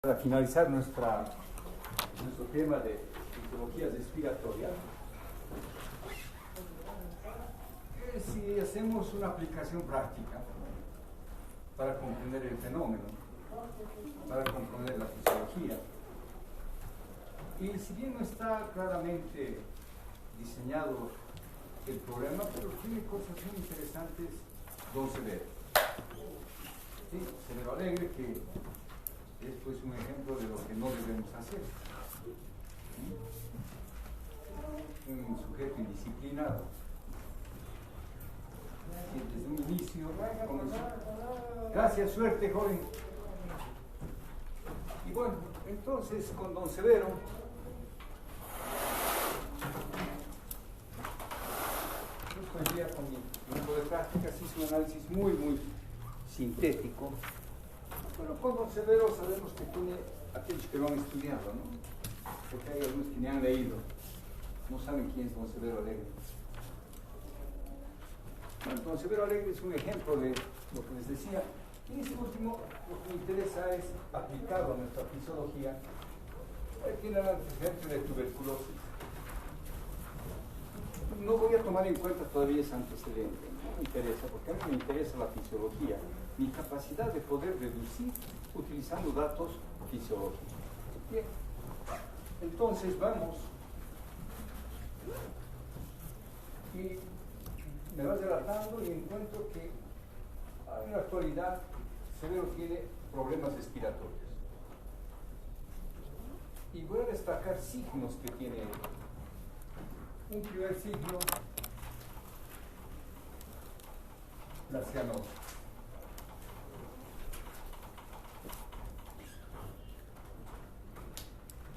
Para finalizar nuestro tema de fisiologías respiratorias, si hacemos una aplicación práctica para comprender el fenómeno, para comprender la fisiología, y si bien no está claramente diseñado el problema, pero tiene cosas muy interesantes, don Severo. ¿Sí? Severo Alegre, que esto es un ejemplo de lo que no debemos hacer. Un sujeto indisciplinado. Y desde un inicio comenzó. Gracias, suerte, joven. Y bueno, entonces con don Severo, pues ya con mi grupo de prácticas hice un análisis muy sintético. Bueno, con don Severo sabemos que tiene aquellos que lo han estudiado, ¿no? Porque hay algunos que ni han leído, no saben quién es don Severo Alegre. Bueno, don Severo Alegre es un ejemplo de lo que les decía. Y este último, lo que me interesa es aplicarlo a nuestra fisiología. Tiene el antecedente de tuberculosis. No voy a tomar en cuenta todavía ese antecedente, no me interesa, porque a mí me interesa la fisiología, mi capacidad de poder deducir utilizando datos fisiológicos. Bien, entonces vamos y me va relatando y encuentro que en la actualidad Severo tiene problemas respiratorios. Y voy a destacar signos que tiene él. Un primer signo, la cianosis.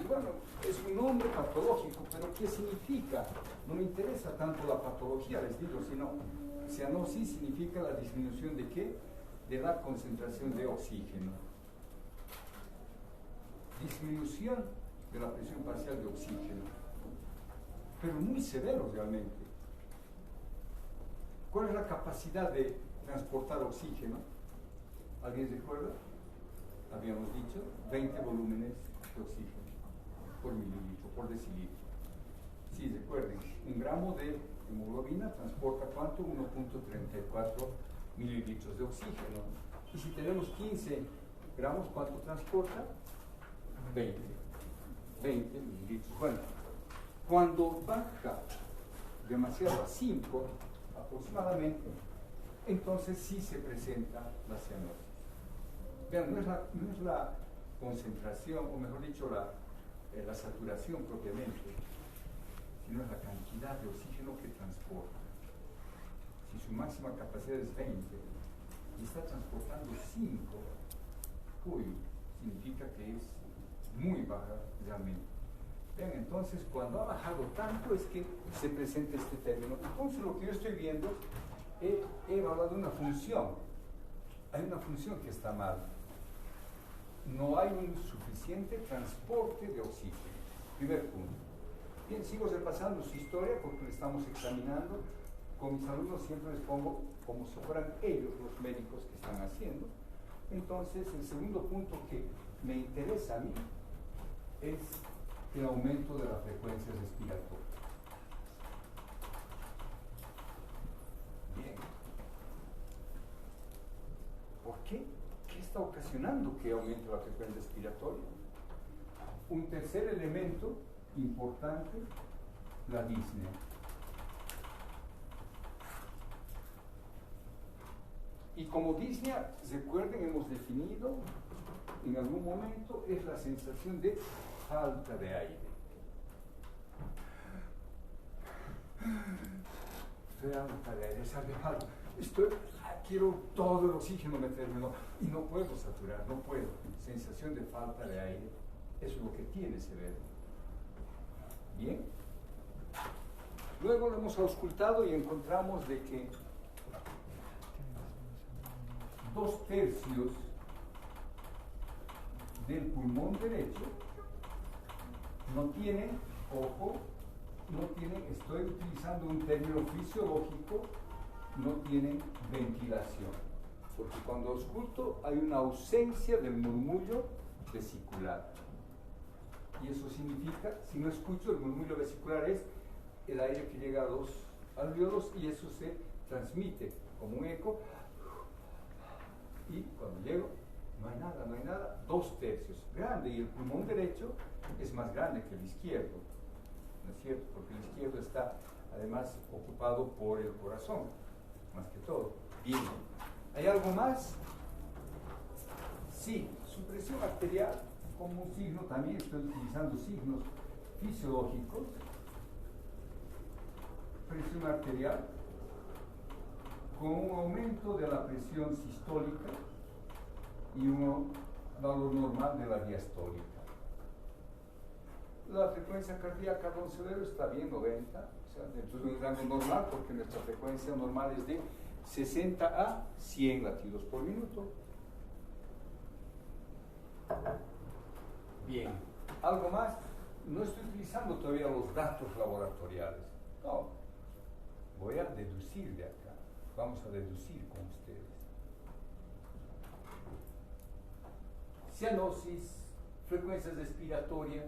Y bueno, es un nombre patológico, pero ¿qué significa? No me interesa tanto la patología, les digo, sino cianosis significa la disminución de ¿qué? De la concentración de oxígeno. Disminución de la presión parcial de oxígeno. Pero muy severo realmente. ¿Cuál es la capacidad de transportar oxígeno? ¿Alguien recuerda? Habíamos dicho 20 volúmenes de oxígeno por mililitro, por decilitro. Sí, recuerden, un gramo de hemoglobina transporta ¿cuánto? 1.34 mililitros de oxígeno. Y si tenemos 15 gramos, ¿cuánto transporta? 20 mililitros. Bueno, cuando baja demasiado a 5 aproximadamente, entonces sí se presenta la cianosis. Vean, no es la concentración, o mejor dicho, la saturación propiamente, sino es la cantidad de oxígeno que transporta. Si su máxima capacidad es 20 y está transportando 5, significa que es muy baja realmente. Vean, entonces, cuando ha bajado tanto es que se presenta este término. Entonces, lo que yo estoy viendo, he evaluado una función. Hay una función que está mal. No hay un suficiente transporte de oxígeno. Primer punto. Bien, sigo repasando su historia porque le estamos examinando. Con mis alumnos siempre les pongo como si fueran ellos los médicos que están haciendo. Entonces, el segundo punto que me interesa a mí es el aumento de la frecuencia respiratoria. Bien. ¿Por qué? ¿Qué está ocasionando que aumente la frecuencia respiratoria? Un tercer elemento importante, la disnea. Y como disnea, recuerden, hemos definido en algún momento, es la sensación de falta de aire. Falta de aire, sale falta. Quiero todo el oxígeno meterme, y no puedo saturar, no puedo. Sensación de falta de aire, eso es lo que tiene Severo. Bien. Luego lo hemos auscultado y encontramos de que 2/3 del pulmón derecho no tiene, ojo, no tiene, estoy utilizando un término fisiológico, no tienen ventilación. Porque cuando ausculto hay una ausencia del murmullo vesicular. Y eso significa, si no escucho, el murmullo vesicular es el aire que llega a los alvéolos y eso se transmite como un eco. Y cuando llego, no hay nada, 2/3, grande, y el pulmón derecho es más grande que el izquierdo, ¿no es cierto? Porque el izquierdo está además ocupado por el corazón, más que todo. Bien, ¿hay algo más? Sí, su presión arterial como un signo, también estoy utilizando signos fisiológicos. Presión arterial con un aumento de la presión sistólica y un valor normal de la diastólica. La frecuencia cardíaca don Severo está bien, 90, o sea, dentro de un rango normal, porque nuestra frecuencia normal es de 60 a 100 latidos por minuto. Bien, ¿algo más? No estoy utilizando todavía los datos laboratoriales. No, voy a deducir de acá. Vamos a deducir con ustedes. Cianosis, frecuencia respiratoria,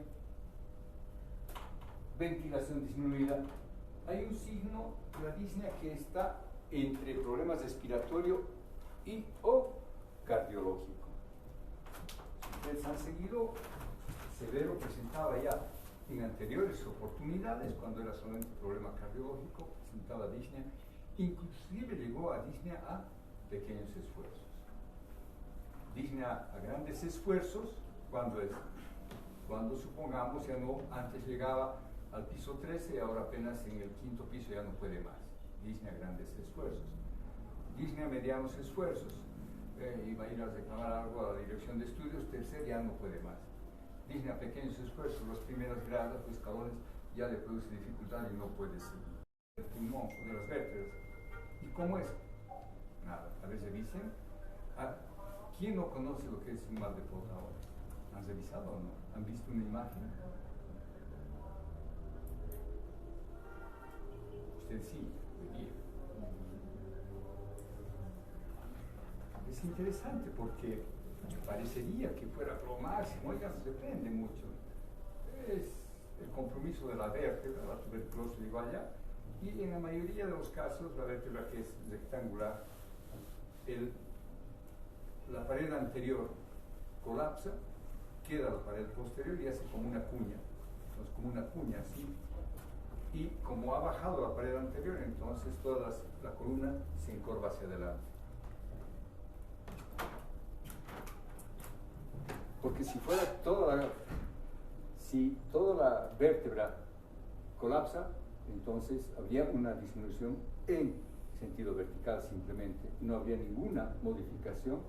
ventilación disminuida. Hay un signo, la disnea, que está entre problemas respiratorios y o cardiológico. Si ustedes han seguido, Severo presentaba ya en anteriores oportunidades, cuando era solamente problema cardiológico, presentaba disnea, inclusive llegó a disnea a pequeños esfuerzos. Disnea a grandes esfuerzos, ¿cuándo es? Cuando supongamos ya no, antes llegaba al piso 13 y ahora apenas en el 5.º piso ya no puede más. Disnea a grandes esfuerzos. Disnea a medianos esfuerzos. Iba a ir a reclamar algo a la dirección de estudios, tercer ya no puede más. Disnea a pequeños esfuerzos, los primeros grados, los escalones, ya le produce dificultad y no puede seguir. El pulmón de las vértebras. ¿Y cómo es? Nada, a ver, revisen. ¿Quién no conoce lo que es un mal de Pot ahora? ¿Han revisado o no? ¿Han visto una imagen? Usted sí, debería. Es interesante porque parecería que fuera lo máximo, oigan, se depende mucho. Es el compromiso de la vértebra, la tuberculosis llegó allá, y en la mayoría de los casos la vértebra que es rectangular, la pared anterior colapsa, queda la pared posterior y hace como una cuña, entonces como una cuña así, y como ha bajado la pared anterior, entonces toda la columna se encorva hacia adelante. Porque si toda la vértebra colapsa, entonces habría una disminución en sentido vertical simplemente, no habría ninguna modificación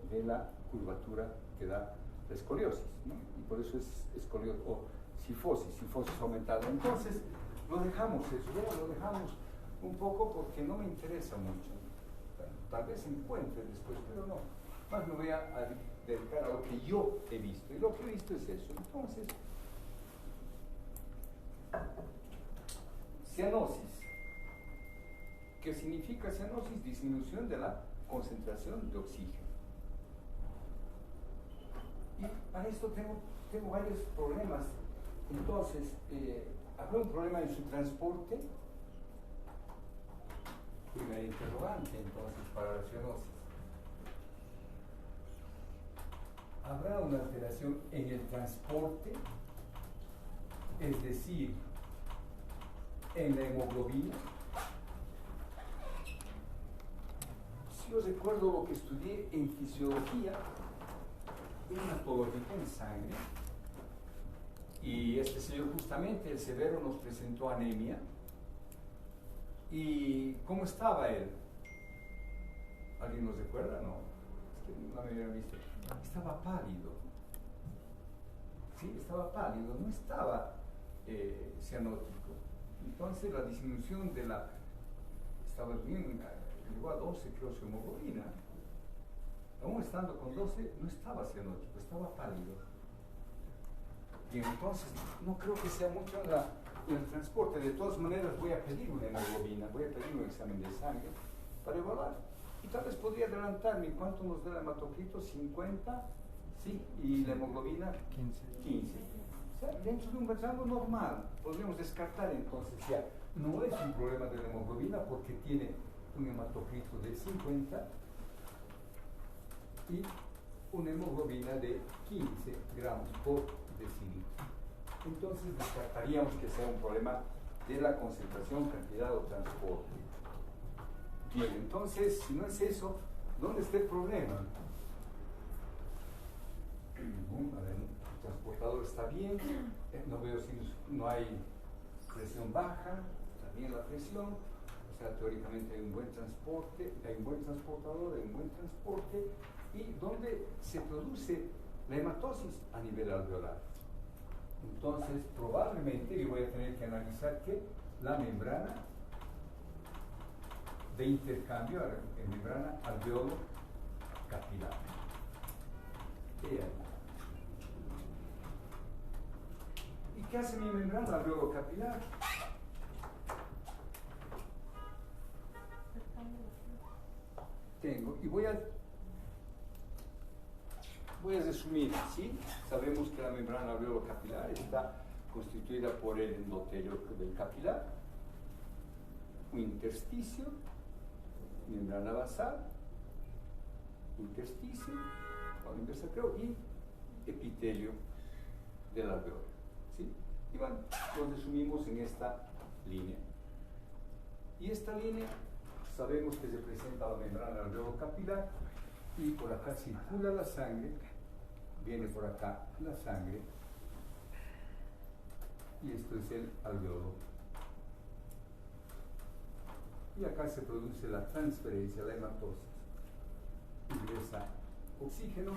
de la curvatura que da la escoliosis, ¿no? Y por eso es escoliosis o sifosis aumentada. Entonces lo dejamos eso, ya lo dejamos un poco porque no me interesa mucho. Bueno, tal vez encuentre después, pero no. Más me voy a dedicar a lo que yo he visto, y lo que he visto es eso. Entonces, cianosis. ¿Qué significa cianosis? Disminución de la concentración de oxígeno. Y para esto tengo varios problemas. Entonces, ¿habrá un problema en su transporte? Primera interrogante, entonces, para la cianosis. ¿Habrá una alteración en el transporte? Es decir, en la hemoglobina. Si yo recuerdo lo que estudié en fisiología, hematológica en sangre, y este señor justamente, el Severo, nos presentó anemia. ¿Y cómo estaba él? ¿Alguien nos recuerda? No, es que no me habían visto. Estaba pálido. Sí, estaba pálido, no estaba cianótico. Entonces la disminución de la... Estaba bien, llegó a 12, creo, su hemoglobina. Aún estando con 12, no estaba cianótico, estaba pálido. Bien, entonces no creo que sea mucho en el transporte. De todas maneras voy a pedir una hemoglobina, voy a pedir un examen de sangre para evaluar. Y tal vez podría adelantarme. ¿Cuánto nos da el hematocrito? 50, ¿sí? Y la hemoglobina 15. O sea, dentro de un rango normal, podríamos descartar entonces ya. No es un problema de la hemoglobina porque tiene un hematocrito de 50 y una hemoglobina de 15 gramos por decilitro. Entonces descartaríamos que sea un problema de la concentración, cantidad o transporte. Bien, entonces, si no es eso, ¿dónde está el problema? A ver, el transportador está bien, no veo si no hay presión baja, está bien la presión, o sea, teóricamente hay un buen transporte, hay un buen transportador, hay un buen transporte, y ¿dónde se produce la hematosis? A nivel alveolar. Entonces, probablemente yo voy a tener que analizar que la membrana de intercambio en membrana alveolo capilar. ¿Y qué hace mi membrana alveolo capilar? Tengo, y voy a resumir, ¿sí? Sabemos que la membrana alveolo capilar está constituida por el endotelio del capilar, un intersticio, membrana basal, intersticio, y epitelio del alveolo, ¿sí? Y bueno, lo resumimos en esta línea. Y esta línea sabemos que representa la membrana alveolo capilar, y por acá circula la sangre, viene por acá la sangre, y esto es el alveolo. Y acá se produce la transferencia, la hematosis. Ingresa oxígeno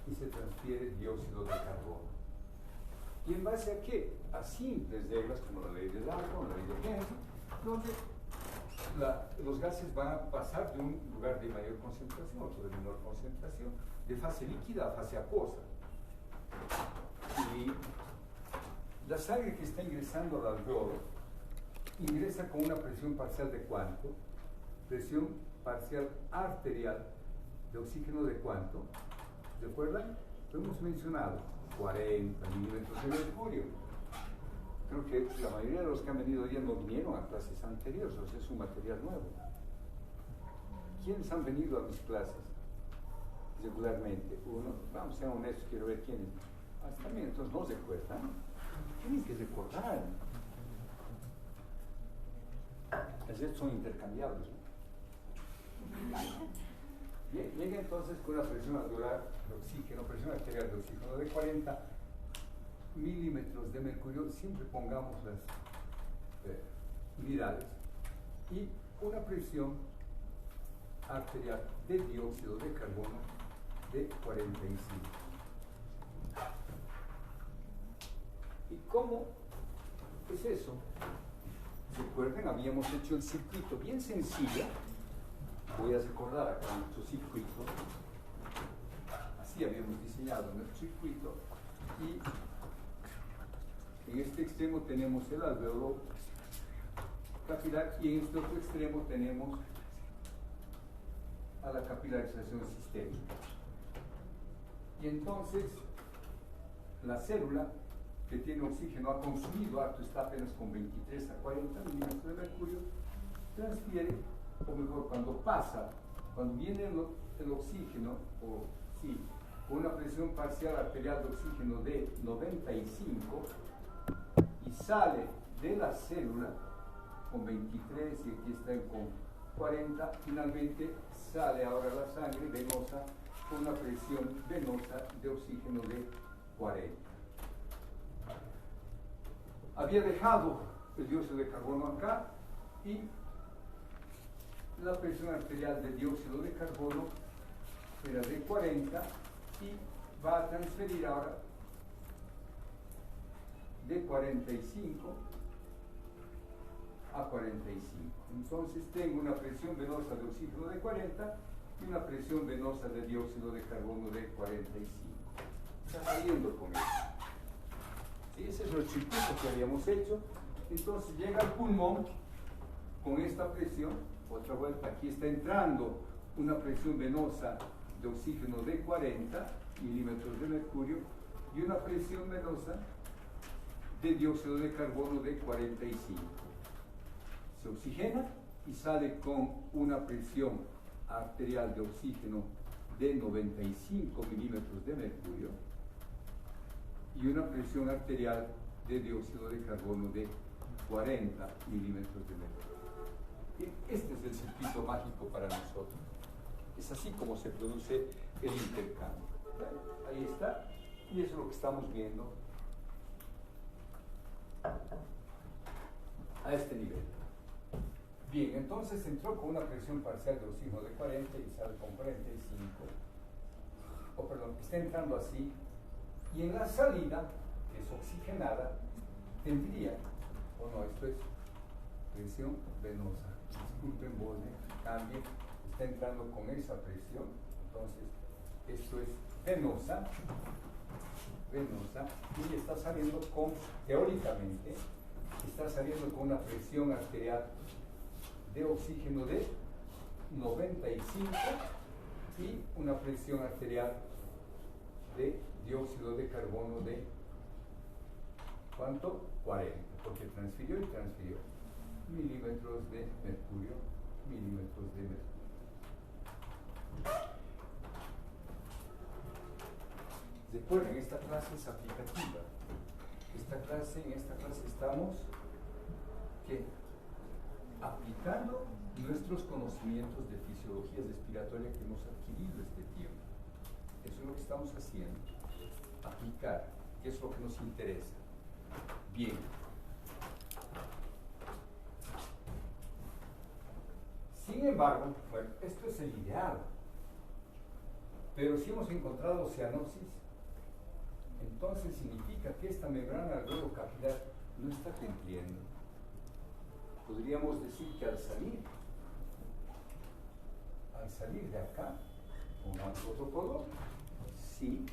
y se transfiere dióxido de carbono. ¿Y en base a qué? A simples reglas como la ley del agua, la ley de Henry, donde los gases van a pasar de un lugar de mayor concentración a otro de menor concentración, de fase líquida a fase acuosa. Y la sangre que está ingresando al alveolo ingresa con una presión parcial de ¿cuánto? Presión parcial arterial de oxígeno de ¿cuánto? ¿Recuerdan? Lo hemos mencionado, 40 milímetros de mercurio. Creo que la mayoría de los que han venido hoy día no vinieron a clases anteriores, o sea, es un material nuevo. ¿Quiénes han venido a mis clases regularmente? Uno, vamos, sean honestos, quiero ver quiénes. Está bien, entonces no se recuerdan. Tienen que recordar. Esos son intercambiables, ¿no? Bien, llega entonces con una presión alveolar de oxígeno, presión arterial de oxígeno de 40 milímetros de mercurio, siempre pongamos las unidades, y una presión arterial de dióxido de carbono de 45. ¿Y cómo es eso? Recuerden, habíamos hecho el circuito bien sencillo. Voy a recordar acá nuestro circuito. Así habíamos diseñado nuestro circuito. Y en este extremo tenemos el alveolo capilar y en este otro extremo tenemos a la capilarización sistémica. Y entonces la célula que tiene oxígeno ha consumido harto, está apenas con 23 a 40 milímetros de mercurio, transfiere, o mejor, cuando viene el oxígeno, o sí, con una presión parcial arterial de oxígeno de 95 y sale de la célula con 23 y aquí están con 40, finalmente sale ahora la sangre venosa con una presión venosa de oxígeno de 40. Había dejado el dióxido de carbono acá y la presión arterial de dióxido de carbono era de 40 y va a transferir ahora de 45 a 45. Entonces tengo una presión venosa de oxígeno de 40 y una presión venosa de dióxido de carbono de 45. Está saliendo con eso. ¿Sí? Ese es el circuito que habíamos hecho. Entonces llega al pulmón con esta presión. Otra vuelta, aquí está entrando una presión venosa de oxígeno de 40 milímetros de mercurio y una presión venosa de dióxido de carbono de 45. Se oxigena y sale con una presión arterial de oxígeno de 95 milímetros de mercurio y una presión arterial de dióxido de carbono de 40 milímetros de mercurio. Este es el circuito mágico para nosotros. Es así como se produce el intercambio. Ahí está, y eso es lo que estamos viendo a este nivel. Bien, entonces entró con una presión parcial de oxígeno de 40 y sale con 45. Está entrando así, y en la salida, que es oxigenada, tendría, o no, esto es presión venosa. Disculpen, cambie, está entrando con esa presión, entonces esto es venosa, y está saliendo con, teóricamente, está saliendo con una presión arterial de oxígeno de 95 y una presión arterial de dióxido de carbono de ¿cuánto? 40, porque transfirió milímetros de mercurio. Recuerden, esta clase es aplicativa. En esta clase estamos aplicando nuestros conocimientos de fisiología respiratoria que hemos adquirido este tiempo. Eso es lo que estamos haciendo. Aplicar, que es lo que nos interesa. Bien. Sin embargo, bueno, esto es el ideal. Pero si hemos encontrado cianosis, entonces significa que esta membrana alveolo capilar no está cumpliendo. Podríamos decir que al salir de acá, con un protocolo, sí,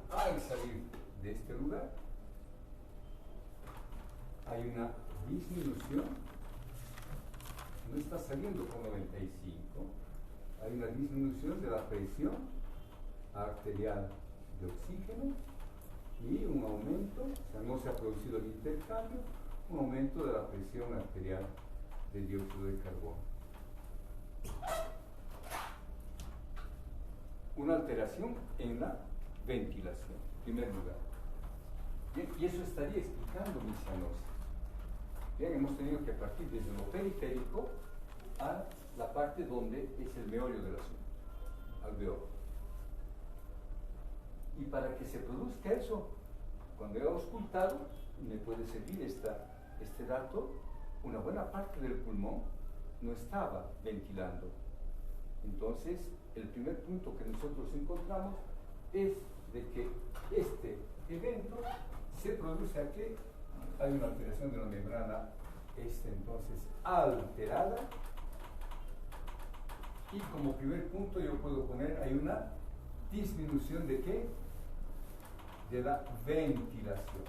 al salir de este lugar, hay una disminución, no está saliendo con 95, hay una disminución de la presión arterial de oxígeno y un aumento, o sea, no se ha producido el intercambio, un aumento de la presión arterial de dióxido de carbono. Una alteración en la ventilación, en primer lugar. Bien, y eso estaría explicando mi cianosis. Bien, hemos tenido que partir desde lo periférico a la parte donde es el meollo del asunto, alveolo. Y para que se produzca eso, cuando he auscultado, me puede servir este dato, una buena parte del pulmón no estaba ventilando. Entonces, el primer punto que nosotros encontramos es de que este evento se produce aquí, hay una alteración de la membrana, entonces alterada, y como primer punto yo puedo poner, hay una disminución de ¿qué? De la ventilación.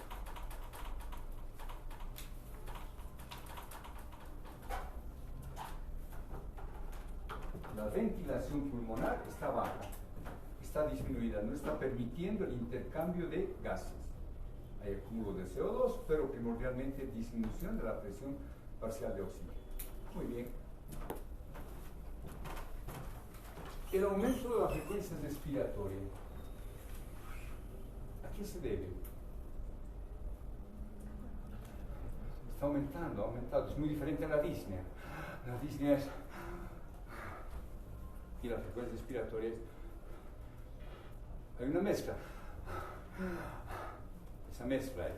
La ventilación pulmonar está baja, está disminuida, no está permitiendo el intercambio de gases. Hay acúmulo de CO2, pero primordialmente disminución de la presión parcial de oxígeno. Muy bien. El aumento de la frecuencia respiratoria, ¿a qué se debe? Está aumentando, es muy diferente a la disnea. La disnea es... y la frecuencia respiratoria es... hay una mezcla. Esa mezcla es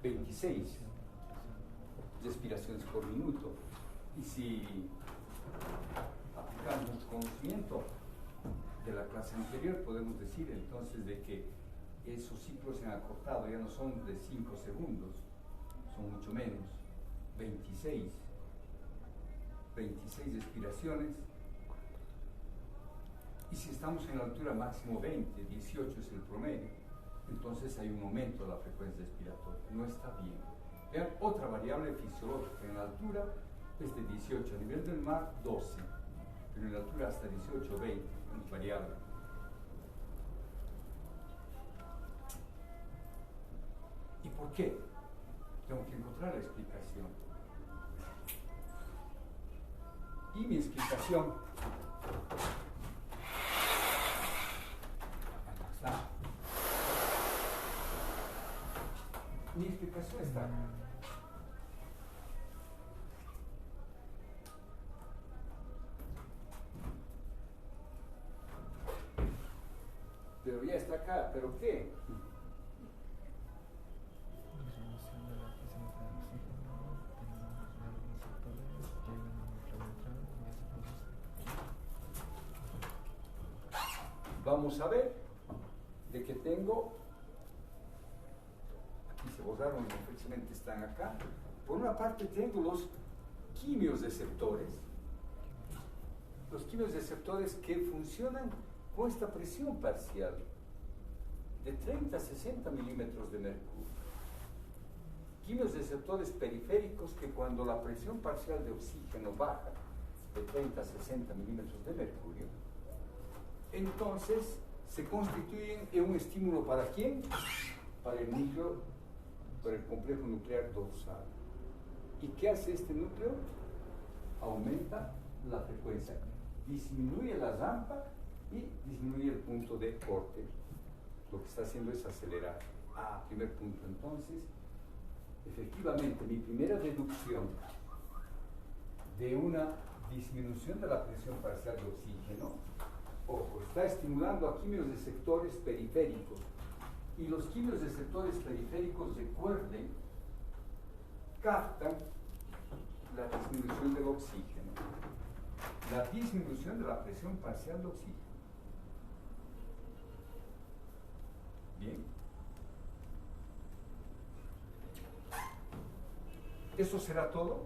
26 respiraciones por minuto. Y si aplicamos nuestro conocimiento de la clase anterior, podemos decir entonces de que esos ciclos se han acortado, ya no son de 5 segundos, son mucho menos, 26 respiraciones. Y si estamos en la altura máximo 20, 18 es el promedio, entonces hay un aumento de la frecuencia respiratoria, no está bien. Vean, otra variable fisiológica en la altura es de 18 a nivel del mar, 12, temperatura hasta 18 20, es variable. ¿Y por qué? Tengo que encontrar la explicación. Y mi explicación está acá. Pero ya está acá, ¿pero qué? Vamos a ver de que tengo, aquí se borraron, precisamente están acá. Por una parte tengo los quimios receptores, que funcionan con esta presión parcial de 30 a 60 milímetros de mercurio. Quimios receptores periféricos que cuando la presión parcial de oxígeno baja de 30 a 60 milímetros de mercurio, entonces se constituyen en un estímulo ¿para quién? Para el núcleo, para el complejo nuclear dorsal. ¿Y qué hace este núcleo? Aumenta la frecuencia, disminuye la rampa y disminuye el punto de corte. Lo que está haciendo es acelerar. Primer punto. Entonces, efectivamente, mi primera deducción de una disminución de la presión parcial de oxígeno, ojo, está estimulando a quimios receptores periféricos. Y los quimios receptores periféricos, recuerden, captan la disminución del oxígeno, la disminución de la presión parcial de oxígeno. Bien. ¿Eso será todo?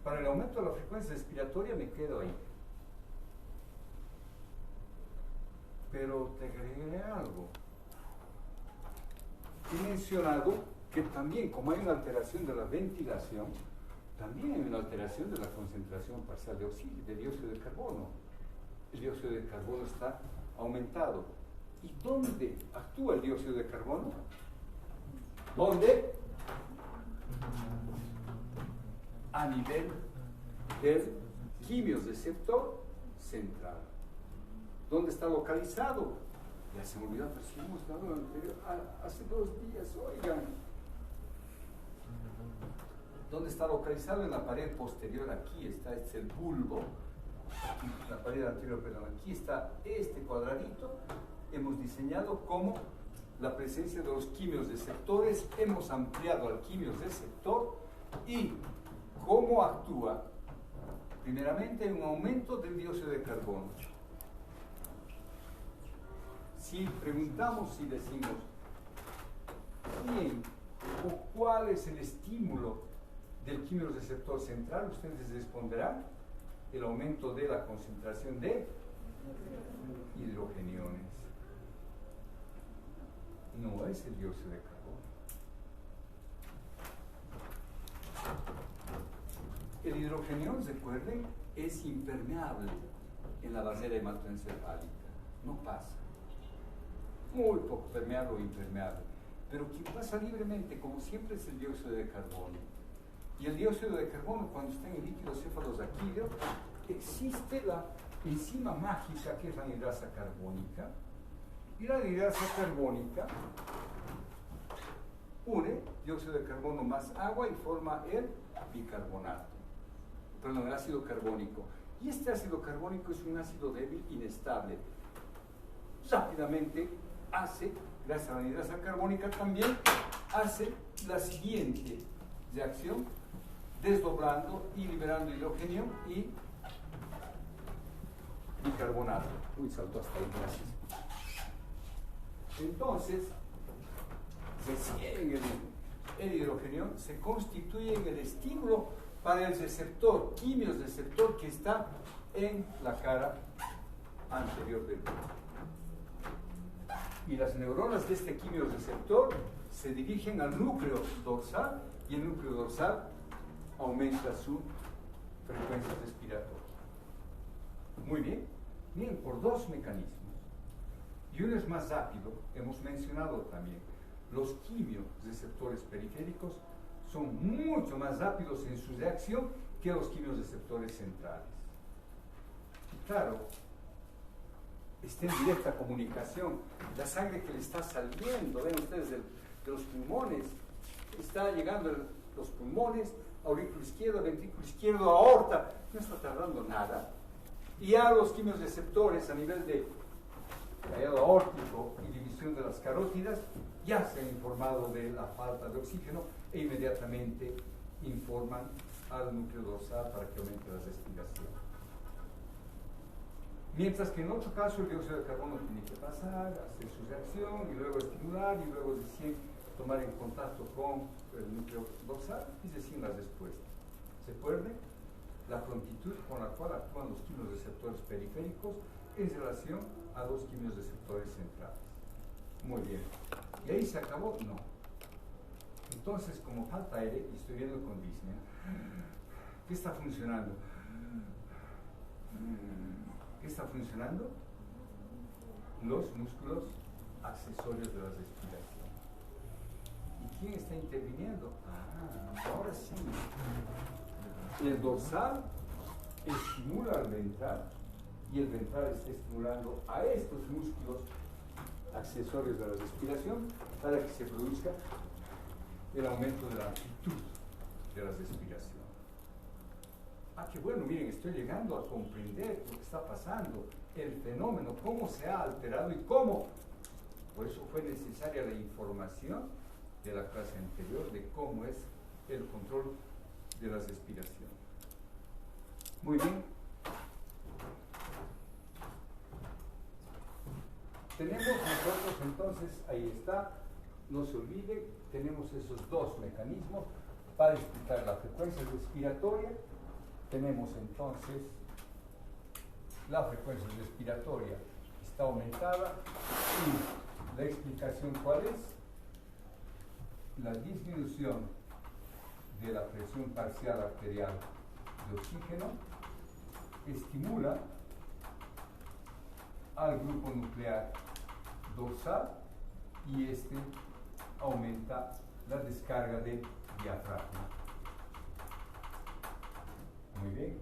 Para el aumento de la frecuencia respiratoria me quedo ahí. Pero te agregaré algo. He mencionado que también, como hay una alteración de la ventilación, también hay una alteración de la concentración parcial de oxígeno, de dióxido de carbono. El dióxido de carbono está aumentado. ¿Y dónde actúa el dióxido de carbono? ¿Dónde? A nivel del quimiorreceptor central. ¿Dónde está localizado? Ya se me olvidó, pero si hemos dado anterior, hace 2 días, oigan. ¿Dónde está localizado? En la pared posterior, aquí está, este es el bulbo. Aquí, la pared anterior, perdón, aquí está este cuadradito. Hemos diseñado como la presencia de los quimiorreceptores, hemos ampliado al quimiorreceptor y cómo actúa. Primeramente, un aumento del dióxido de carbono. Si preguntamos, si decimos quién o cuál es el estímulo del quimiorreceptor central, ustedes responderán el aumento de la concentración de hidrogeniones. No es el dióxido de carbono. El hidrogenión, recuerden, es impermeable en la barrera hematoencefálica. No pasa. Muy poco permeable o impermeable. Pero quien pasa libremente, como siempre, es el dióxido de carbono. Y el dióxido de carbono, cuando está en el líquido cefalorraquídeo, existe la enzima mágica que es la anhidrasa carbónica. Y la anhidrasa carbónica une dióxido de carbono más agua y forma el bicarbonato. Perdón, el ácido carbónico. Y este ácido carbónico es un ácido débil inestable. Rápidamente hace, gracias a la anhidrasa carbónica también, hace la siguiente reacción, desdoblando y liberando hidrógeno y bicarbonato. Uy, saltó hasta ahí, gracias. Entonces, recién el hidrógeno se constituye en el estímulo para el receptor, quimiorreceptor que está en la cara anterior del cuerpo. Y las neuronas de este quimiorreceptor se dirigen al núcleo dorsal y el núcleo dorsal aumenta su frecuencia respiratoria. Muy bien. Bien, por dos mecanismos. Y uno es más rápido, hemos mencionado también. Los quimioreceptores periféricos son mucho más rápidos en su reacción que los quimioreceptores centrales. Y claro, está en directa comunicación. La sangre que le está saliendo, ven ustedes, de los pulmones, está llegando los pulmones, aurículo izquierdo, ventrículo izquierdo, aorta, no está tardando nada. Y ya los quimioreceptores a nivel de callado aórtico y división de las carótidas ya se han informado de la falta de oxígeno e inmediatamente informan al núcleo dorsal para que aumente la respiración. Mientras que en otro caso el dióxido de carbono tiene que pasar, hacer su reacción y luego estimular y luego recién tomar en contacto con el núcleo dorsal y recién la respuesta. ¿Se acuerdan? La prontitud con la cual actúan los quimioreceptores periféricos en relación a los quimioreceptores centrales. Muy bien. ¿Y ahí se acabó? No. Entonces, como falta aire, y estoy viendo con Disney, ¿qué está funcionando? ¿Qué está funcionando? Los músculos accesorios de la respiración. ¿Y quién está interviniendo? Ahora sí. El dorsal estimula al ventral y el ventral está estimulando a estos músculos accesorios de la respiración para que se produzca el aumento de la amplitud de la respiración. Qué bueno, miren, estoy llegando a comprender lo que está pasando, el fenómeno, cómo se ha alterado y cómo. Por eso fue necesaria la información de la clase anterior de cómo es el control de la respiración. Muy bien. Tenemos nosotros entonces, ahí está, no se olvide, tenemos esos dos mecanismos para explicar la frecuencia respiratoria. Tenemos entonces la frecuencia respiratoria está aumentada y la explicación ¿cuál es? La disminución de la presión parcial arterial de oxígeno estimula al grupo nuclear dorsal y este aumenta la descarga del diafragma. Muy bien.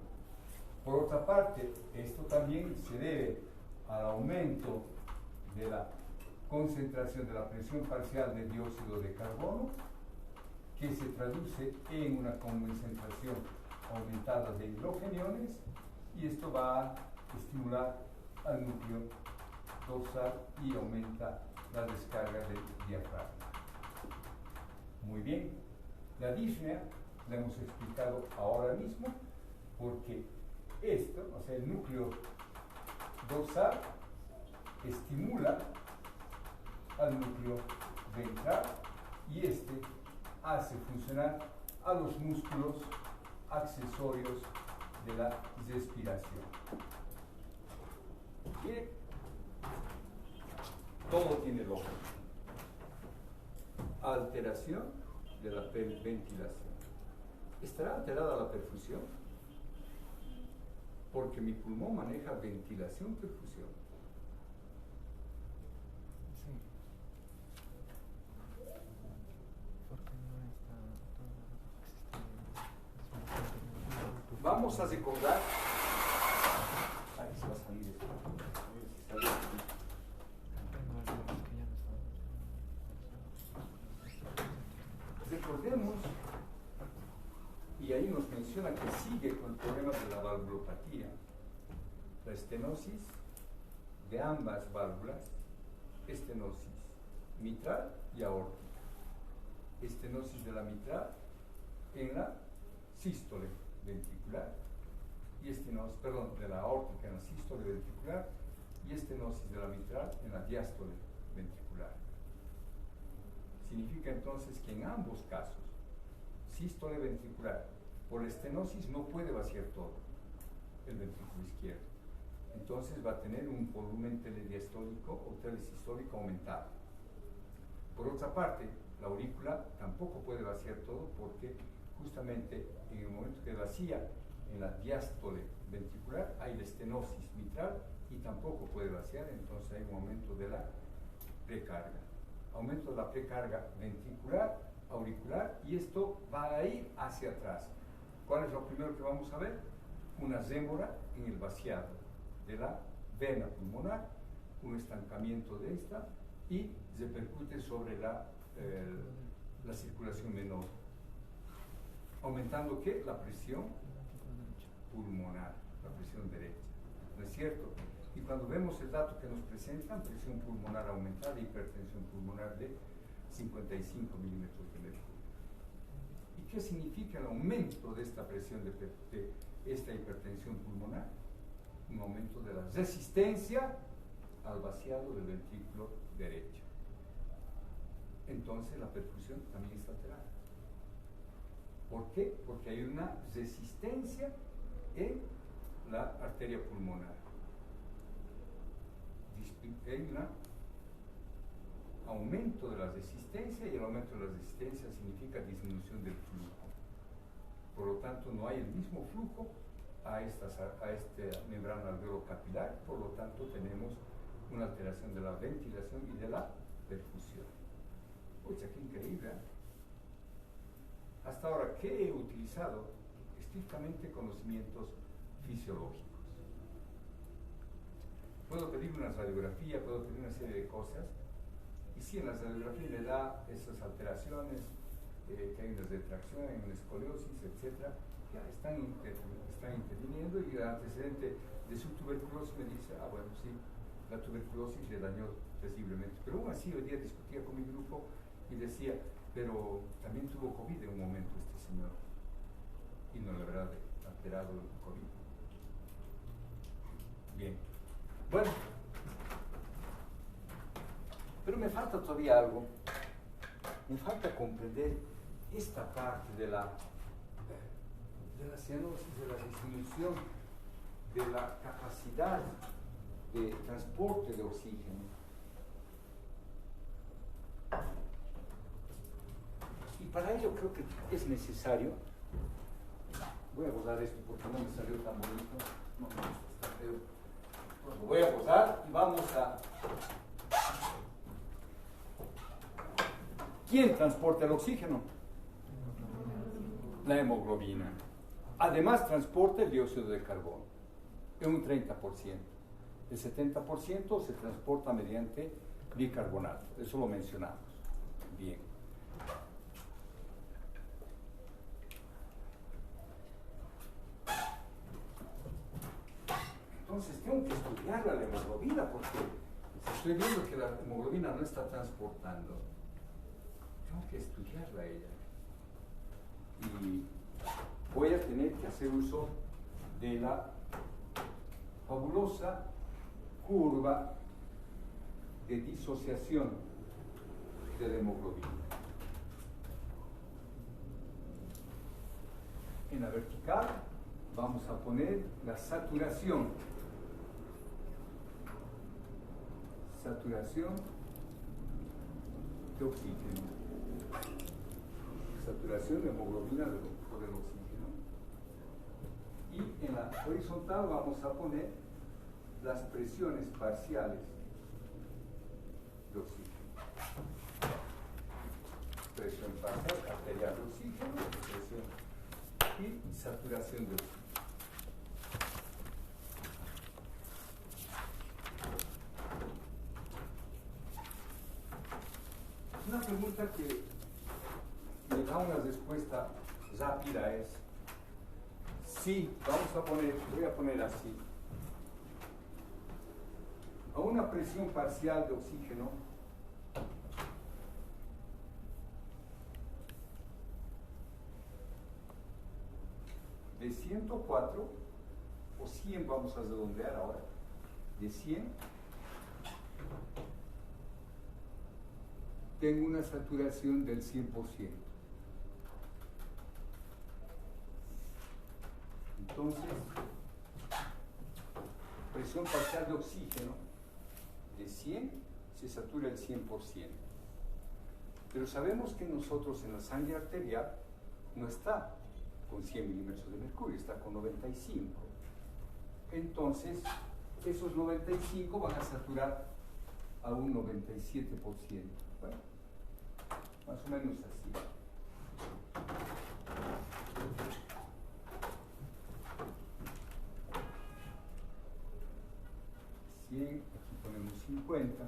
Por otra parte, esto también se debe al aumento de la concentración de la presión parcial de dióxido de carbono, que se traduce en una concentración aumentada de hidrogeniones, y esto va a estimular al núcleo dorsal y aumenta la descarga del diafragma. Muy bien. La disnea la hemos explicado ahora mismo, porque esto, o sea, el núcleo dorsal estimula al núcleo ventral y este hace funcionar a los músculos accesorios de la respiración. Bien, todo tiene lógica. Alteración de la ventilación. ¿Estará alterada la perfusión? Porque mi pulmón maneja ventilación-perfusión. Sí. Porque no está Vamos a recordar. Ahí se va a salir esto. Recordemos, y ahí nos menciona que sigue con el problema de la valvulopatía, la estenosis de ambas válvulas, estenosis mitral y aórtica. Estenosis de la mitral en la sístole ventricular y estenosis, de la aórtica en la sístole ventricular y estenosis de la mitral en la diástole ventricular. Significa entonces que en ambos casos, sístole ventricular, por la estenosis no puede vaciar todo el ventrículo izquierdo. Entonces va a tener un volumen telediastólico o telesistólico aumentado. Por otra parte, la aurícula tampoco puede vaciar todo porque justamente en el momento que vacía en la diástole ventricular, hay la estenosis mitral y tampoco puede vaciar, entonces hay un aumento de la precarga. Aumento de la precarga ventricular, auricular, y esto va a ir hacia atrás. ¿Cuál es lo primero que vamos a ver? Una zémora en el vaciado de la vena pulmonar, un estancamiento de esta y repercute sobre la circulación menor, aumentando ¿qué? La presión pulmonar, la presión derecha, ¿no es cierto? Y cuando vemos el dato que nos presentan, presión pulmonar aumentada, hipertensión pulmonar de 55 milímetros de mercurio. ¿Y qué significa el aumento de esta presión de esta hipertensión pulmonar? Un aumento de la resistencia al vaciado del ventrículo derecho. Entonces la perfusión también está alterada. ¿Por qué? Porque hay una resistencia en la arteria pulmonar. Hay un aumento de la resistencia, y el aumento de la resistencia significa disminución del flujo. Por lo tanto, no hay el mismo flujo a esta membrana alveolo-capilar, por lo tanto tenemos una alteración de la ventilación y de la perfusión. Oye, qué increíble, ¿eh? Hasta ahora, ¿qué he utilizado? Estrictamente conocimientos fisiológicos. Puedo pedir una radiografía, puedo pedir una serie de cosas, y si en la radiografía le da esas alteraciones, que hay una retracción, hay una escoliosis, etc., ya están interviniendo, y el antecedente de su tuberculosis me dice, bueno, sí, la tuberculosis le dañó terriblemente. Pero aún así, hoy día discutía con mi grupo y decía, pero también tuvo COVID en un momento este señor, y no le habrá alterado el COVID. Bien. Bueno, pero me falta todavía algo. Me falta comprender esta parte de la cianosis, de la disminución de la capacidad de transporte de oxígeno. Y para ello creo que es necesario, voy a borrar esto porque no me salió tan bonito, no, está feo. Lo voy a borrar y vamos a... ¿Quién transporta el oxígeno? La hemoglobina. Además transporta el dióxido de carbono en un 30%. El 70% se transporta mediante bicarbonato. Eso lo mencionamos. Bien. Entonces tengo que estudiar la hemoglobina, porque si estoy viendo que la hemoglobina no está transportando, tengo que estudiarla ella. Y voy a tener que hacer uso de la fabulosa curva de disociación de la hemoglobina. En la vertical vamos a poner la saturación de oxígeno, saturación de hemoglobina por el oxígeno, y en la horizontal vamos a poner las presiones parciales de oxígeno, presión parcial arterial de oxígeno, presión y saturación de oxígeno. Una pregunta que me da una respuesta rápida es, sí, voy a poner así, a una presión parcial de oxígeno de 104 o 100, vamos a redondear ahora, de 100, tengo una saturación del 100%. Entonces, presión parcial de oxígeno de 100 se satura el 100%. Pero sabemos que nosotros en la sangre arterial no está con 100 milímetros de mercurio, está con 95. Entonces, esos 95 van a saturar a un 97%. Bueno, más o menos así. Aquí ponemos 50.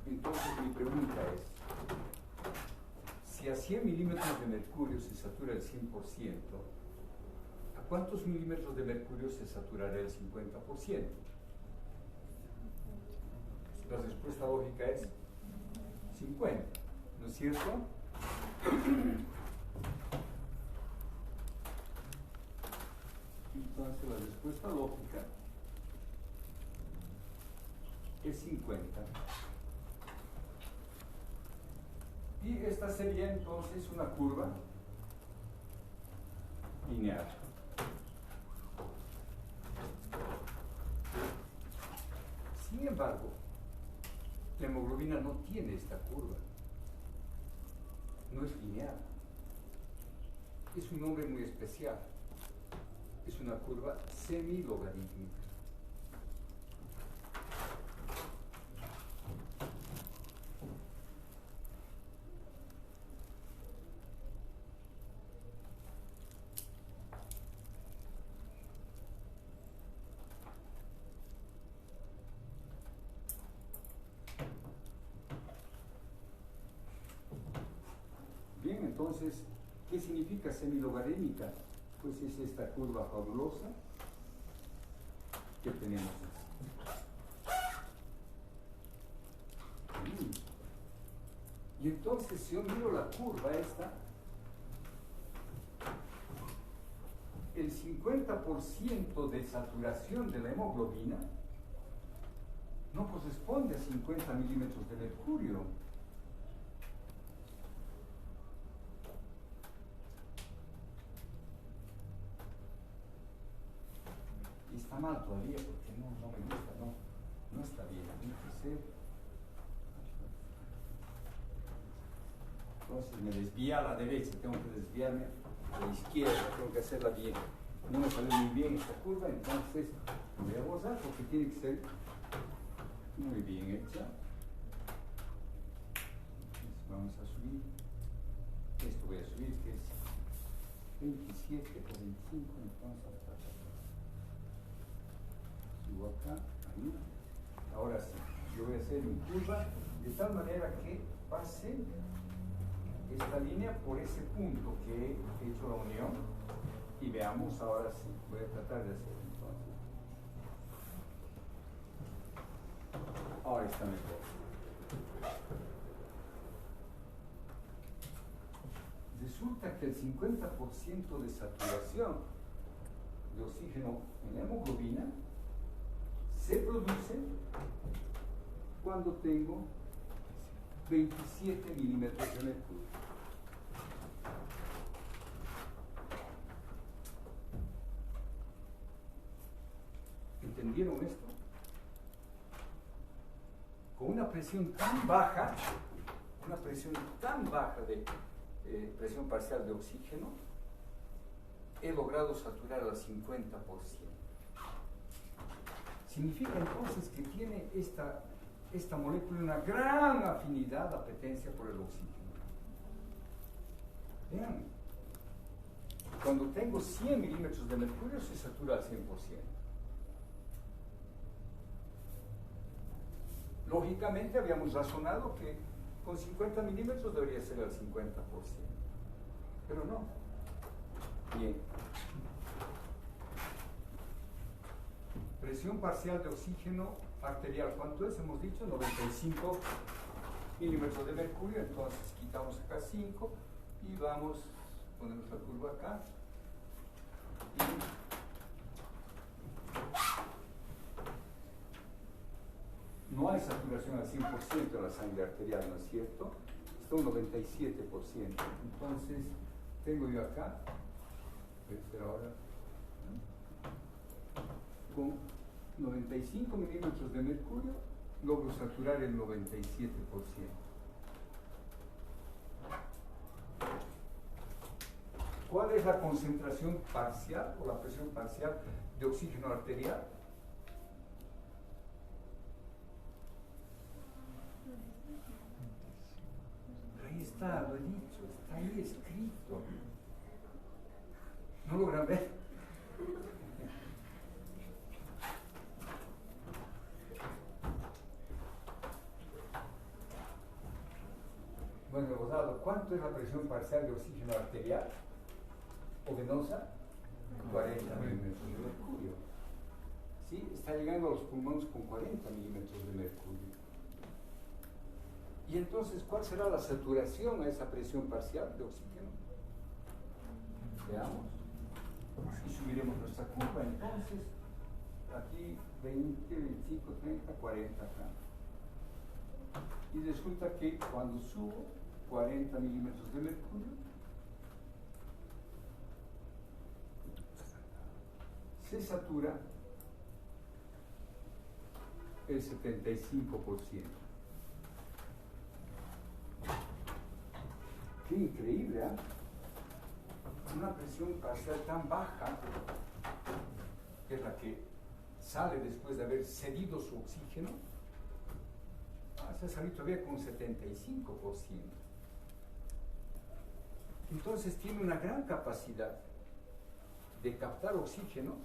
Entonces mi pregunta es, si a 100 milímetros de mercurio se satura el 100%, ¿a cuántos milímetros de mercurio se saturará el 50%? La respuesta lógica es 50, ¿no es cierto? Entonces la respuesta lógica es 50. Y esta sería entonces una curva lineal. Sin embargo, la hemoglobina no tiene esta curva. No es lineal. Es un nombre muy especial. Es una curva semilogarítmica. Bien, entonces, ¿qué significa semilogarítmica? Pues es esta curva fabulosa que tenemos así. Y entonces, si yo miro la curva esta, el 50% de saturación de la hemoglobina no corresponde a 50 milímetros de mercurio. Y está mal todavía porque no me gusta, no está bien. Entonces me desvía a la derecha, tengo que desviarme a la izquierda, tengo que hacerla bien. No me sale muy bien esta curva, entonces voy a borrar porque tiene que ser muy bien hecha. Entonces vamos a subir. Esto voy a subir, que es 27 o 25, entonces hasta acá. Subo acá, ahí. Ahora sí, yo voy a hacer mi curva de tal manera que pase esta línea por ese punto que he hecho la unión y veamos ahora sí, voy a tratar de hacer entonces. Ahora está mejor. Resulta que el 50% de saturación de oxígeno en la hemoglobina se produce cuando tengo 27 milímetros de mercurio. ¿Entendieron esto? Con una presión tan baja de presión parcial de oxígeno, he logrado saturar al 50%. Significa entonces que tiene esta molécula una gran afinidad, apetencia por el oxígeno. Vean, cuando tengo 100 milímetros de mercurio se satura al 100%. Lógicamente habíamos razonado que con 50 milímetros debería ser al 50%, pero no. Bien. Presión parcial de oxígeno arterial, ¿cuánto es? Hemos dicho 95 milímetros de mercurio, entonces quitamos acá 5 y vamos, ponemos la curva acá. No hay saturación al 100% de la sangre arterial, ¿no es cierto? Está un 97%. Entonces, tengo yo acá, voy a hacer ahora, con 95 milímetros de mercurio, logro saturar el 97%. ¿Cuál es la concentración parcial o la presión parcial de oxígeno arterial? Ahí está, lo he dicho, está ahí escrito. ¿No logran ver? Bueno, Rosado, ¿cuánto es la presión parcial de oxígeno arterial o venosa? 40 milímetros de mercurio. ¿Sí? Está llegando a los pulmones con 40 milímetros de mercurio. Y entonces, ¿cuál será la saturación a esa presión parcial de oxígeno? Veamos. Y subiremos nuestra curva. Entonces, aquí 20, 25, 30, 40 acá. Y resulta que cuando subo 40 milímetros de mercurio, se satura el 75%. Qué increíble, ¿eh? Una presión parcial tan baja, que es la que sale después de haber cedido su oxígeno, se salió todavía con 75%. Entonces tiene una gran capacidad de captar oxígeno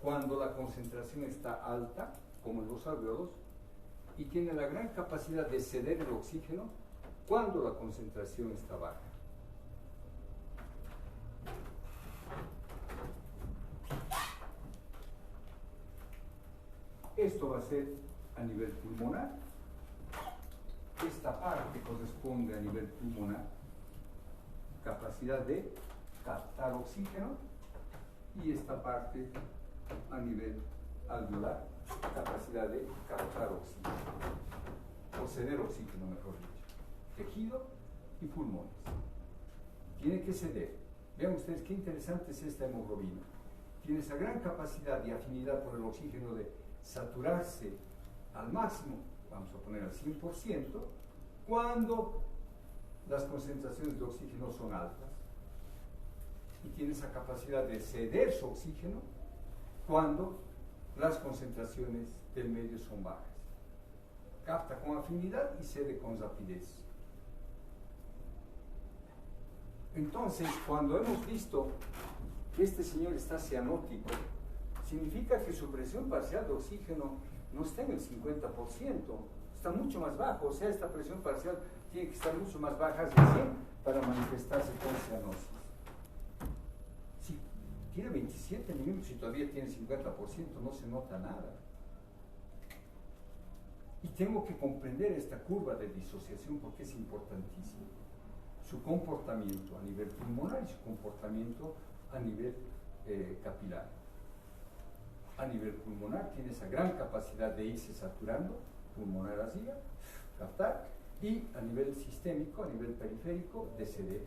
cuando la concentración está alta, como en los alveolos, y tiene la gran capacidad de ceder el oxígeno cuando la concentración está baja. Esto va a ser a nivel pulmonar. Esta parte corresponde a nivel pulmonar, capacidad de captar oxígeno, y esta parte a nivel alveolar, capacidad de captar oxígeno, o ceder oxígeno, mejor dicho. Tejido y pulmones. Tiene que ceder. Vean ustedes qué interesante es esta hemoglobina. Tiene esa gran capacidad y afinidad por el oxígeno de saturarse al máximo, vamos a poner al 100%, cuando las concentraciones de oxígeno son altas. Y tiene esa capacidad de ceder su oxígeno cuando las concentraciones del medio son bajas. Capta con afinidad y cede con rapidez. Entonces, cuando hemos visto que este señor está cianótico, significa que su presión parcial de oxígeno no está en el 50%, está mucho más bajo. O sea, esta presión parcial tiene que estar mucho más baja de 100 para manifestarse con cianosis. Si tiene 27 milímetros y todavía tiene 50%, no se nota nada. Y tengo que comprender esta curva de disociación porque es importantísimo. Su comportamiento a nivel pulmonar y su comportamiento a nivel capilar. A nivel pulmonar tiene esa gran capacidad de irse saturando, pulmonar así, captar, y a nivel sistémico, a nivel periférico, de ceder.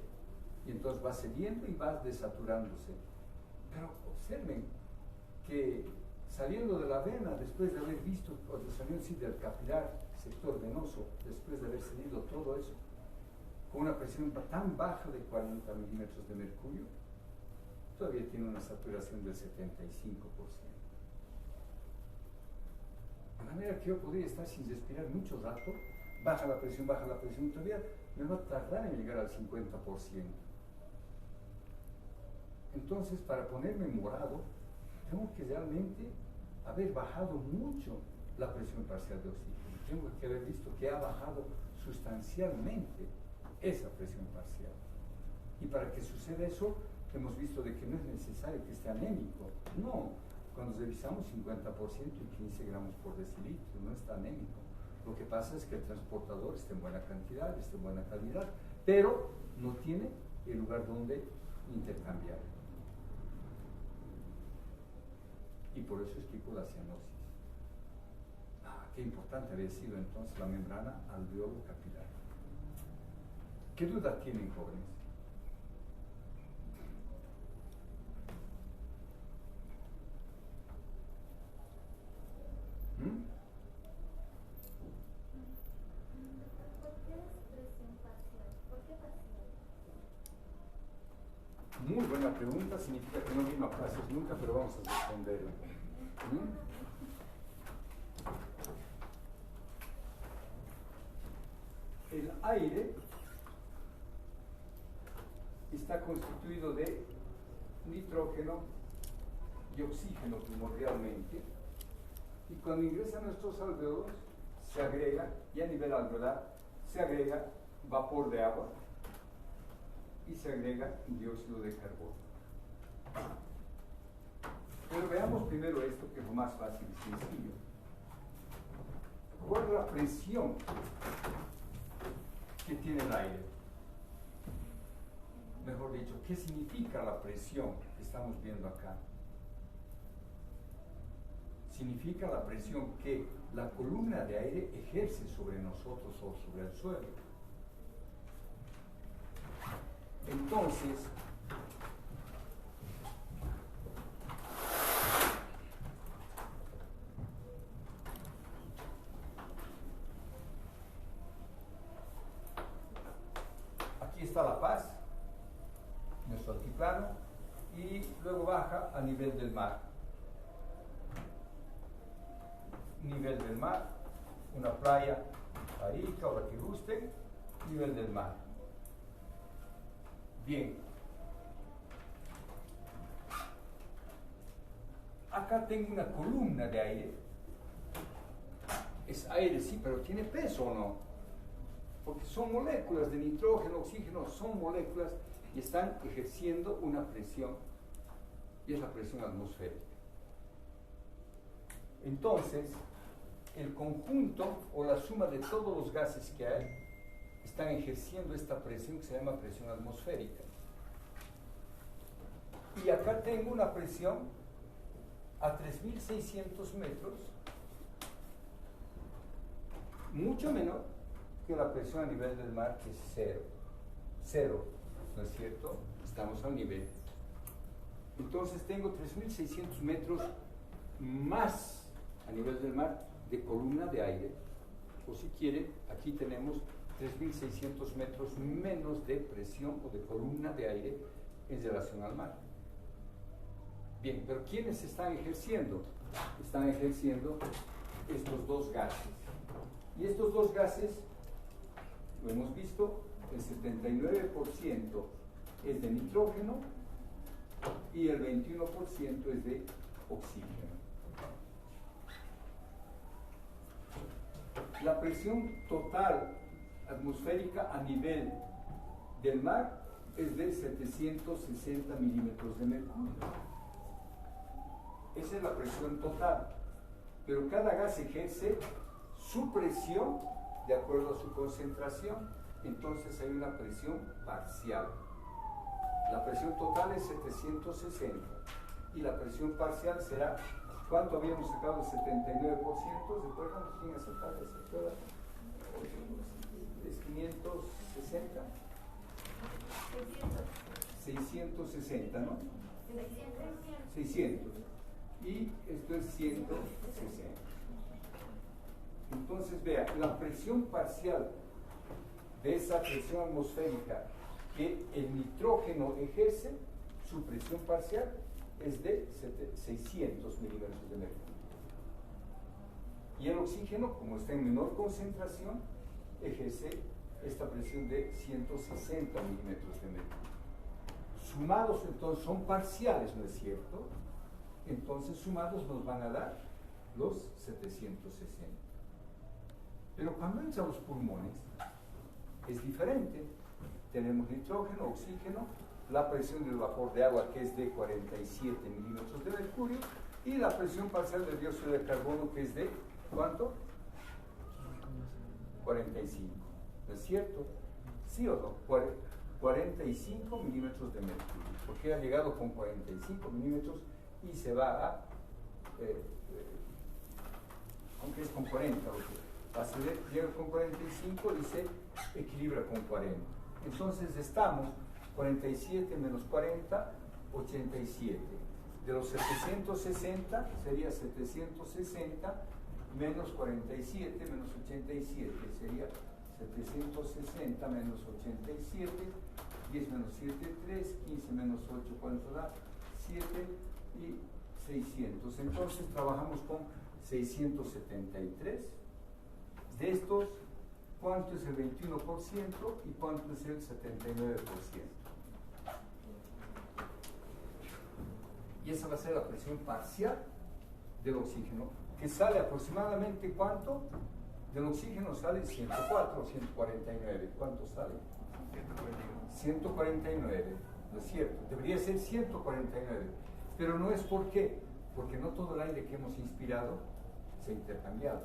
Y entonces va cediendo y va desaturándose. Pero observen que saliendo de la vena, después de haber visto, o saliendo sí, del capilar, sector venoso, después de haber cedido todo eso, con una presión tan baja de 40 milímetros de mercurio, todavía tiene una saturación del 75%. De manera que yo podría estar sin respirar mucho rato, baja la presión, todavía me va a tardar en llegar al 50%. Entonces, para ponerme morado, tengo que realmente haber bajado mucho la presión parcial de oxígeno. Tengo que haber visto que ha bajado sustancialmente esa presión parcial. Y para que suceda eso, hemos visto de que no es necesario que esté anémico. No, cuando revisamos 50% y 15 gramos por decilitro, no está anémico. Lo que pasa es que el transportador está en buena cantidad, está en buena calidad, pero no tiene el lugar donde intercambiar. Y por eso explico la cianosis. Qué importante había sido entonces la membrana alveolo capilar. ¿Qué duda tienen, jóvenes? ¿Por qué es presión parcial? ¿Por qué parcial? Muy buena pregunta, significa que no vino a clases nunca, pero vamos a responderla. El aire está constituido de nitrógeno y oxígeno primordialmente, y cuando ingresa a nuestros alveolos se agrega, y a nivel alveolar, se agrega vapor de agua y se agrega dióxido de carbono. Pero veamos primero esto, que es lo más fácil y sencillo. ¿Cuál es la presión que tiene el aire? Mejor dicho, ¿qué significa la presión que estamos viendo acá? Significa la presión que la columna de aire ejerce sobre nosotros o sobre el suelo. Entonces, aquí está La Paz, nuestro altiplano, y luego baja a nivel del mar. Nivel del mar, una playa, Arica o la que guste, nivel del mar. Bien. Acá tengo una columna de aire. Es aire, sí, pero ¿tiene peso o no? Porque son moléculas de nitrógeno, oxígeno, son moléculas y están ejerciendo una presión, y es la presión atmosférica. Entonces, el conjunto o la suma de todos los gases que hay están ejerciendo esta presión que se llama presión atmosférica. Y acá tengo una presión a 3.600 metros, mucho menor que la presión a nivel del mar, que es cero. Cero, ¿no es cierto? Estamos al nivel. Entonces tengo 3.600 metros más a nivel del mar de columna de aire, o si quiere, aquí tenemos 3.600 metros menos de presión o de columna de aire en relación al mar. Bien, pero ¿quiénes están ejerciendo? Están ejerciendo estos dos gases. Y estos dos gases, lo hemos visto, el 79% es de nitrógeno y el 21% es de oxígeno. La presión total atmosférica a nivel del mar es de 760 milímetros de mercurio. Esa es la presión total. Pero cada gas ejerce su presión de acuerdo a su concentración. Entonces hay una presión parcial. La presión total es 760 y la presión parcial será, ¿cuánto habíamos sacado? El 79%. ¿Se acuerdan quién ha sacado esa prueba? Es 560. 660, ¿no? 600. Y esto es 160. Entonces, vea, la presión parcial de esa presión atmosférica que el nitrógeno ejerce, su presión parcial es de 600 milímetros de mercurio. Y el oxígeno, como está en menor concentración, ejerce esta presión de 160 milímetros de mercurio. Sumados, entonces, son parciales, ¿no es cierto? Entonces, sumados nos van a dar los 760. Pero cuando entra a los pulmones, es diferente. Tenemos nitrógeno, oxígeno, la presión del vapor de agua, que es de 47 milímetros de mercurio, y la presión parcial del dióxido de carbono, que es de, ¿cuánto? 45. ¿No es cierto? ¿Sí o no? 45 milímetros de mercurio, porque ha llegado con 45 milímetros y se va a, aunque es con 40, llega con 45 y se equilibra con 40. Entonces estamos 47 menos 40, 87. De los 760 sería 760 menos 47 menos 87, sería 760 menos 87, 10 menos 7, 3, 15 menos 8, ¿cuánto da? 7 y 600. Entonces trabajamos con 673. De estos, ¿cuánto es el 21% y cuánto es el 79%? Y esa va a ser la presión parcial del oxígeno, que sale aproximadamente, ¿cuánto? Del oxígeno sale 104 o 149. ¿Cuánto sale? 149, ¿no es cierto? Debería ser 149, pero no es por qué, porque no todo el aire que hemos inspirado se ha intercambiado.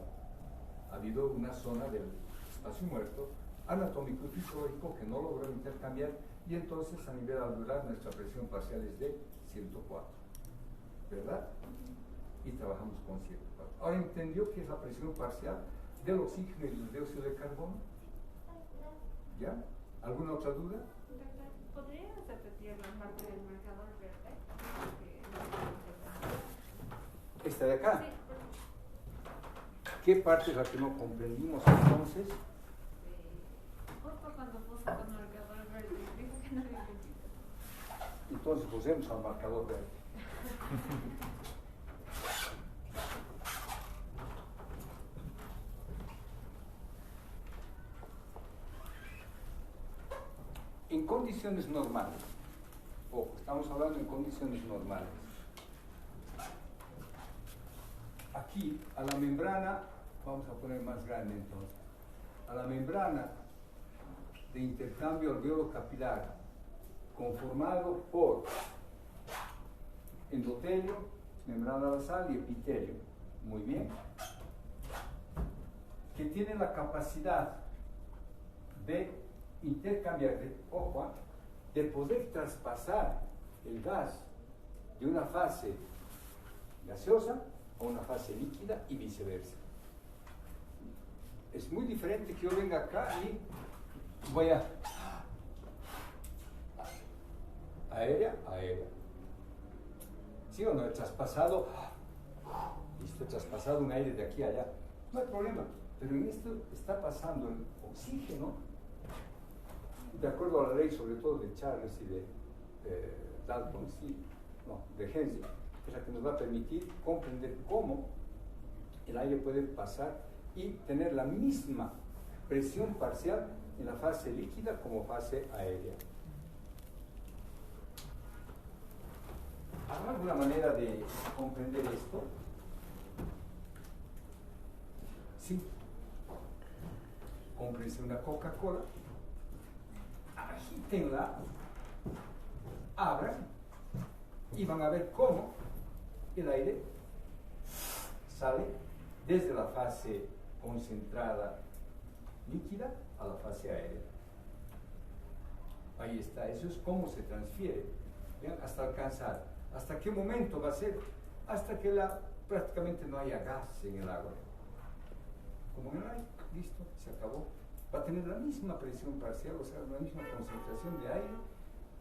Ha habido una zona del espacio muerto, anatómico y fisiológico, que no logró intercambiar, y entonces a nivel alveolar nuestra presión parcial es de 104, ¿verdad? Y trabajamos con 104. Ahora entendió que es la presión parcial del oxígeno y del dióxido de carbono. ¿Ya? ¿Alguna otra duda? ¿Podrías repetir la parte del marcador verde? Esta de acá. Sí. ¿Qué parte es la que no comprendimos entonces? Justo cuando puso con marcador verde, dijo que no había entendido. Entonces pusemos al marcador verde. En condiciones normales, ojo, estamos hablando en condiciones normales. Aquí, a la membrana, vamos a poner más grande entonces, a la membrana de intercambio alveolo-capilar, conformado por endotelio, membrana basal y epitelio, muy bien, que tienen la capacidad de intercambiar, de poder traspasar el gas de una fase gaseosa a una fase líquida y viceversa. Es muy diferente que yo venga acá y voy a aérea. ¿Sí o no? He traspasado un aire de aquí a allá. No hay problema, pero en esto está pasando el oxígeno, de acuerdo a la ley, sobre todo de Charles y de Dalton, de Henry, es la que nos va a permitir comprender cómo el aire puede pasar y tener la misma presión parcial en la fase líquida como fase aérea. ¿Habrá alguna manera de comprender esto? Sí. Cómprense una Coca-Cola, agítenla, abran y van a ver cómo el aire sale desde la fase concentrada líquida a la fase aérea. Ahí está, eso es cómo se transfiere. ¿Vean? Hasta alcanzar. ¿Hasta qué momento va a ser? Hasta que prácticamente no haya gas en el agua. Como no hay, listo, se acabó. Va a tener la misma presión parcial, o sea, la misma concentración de aire,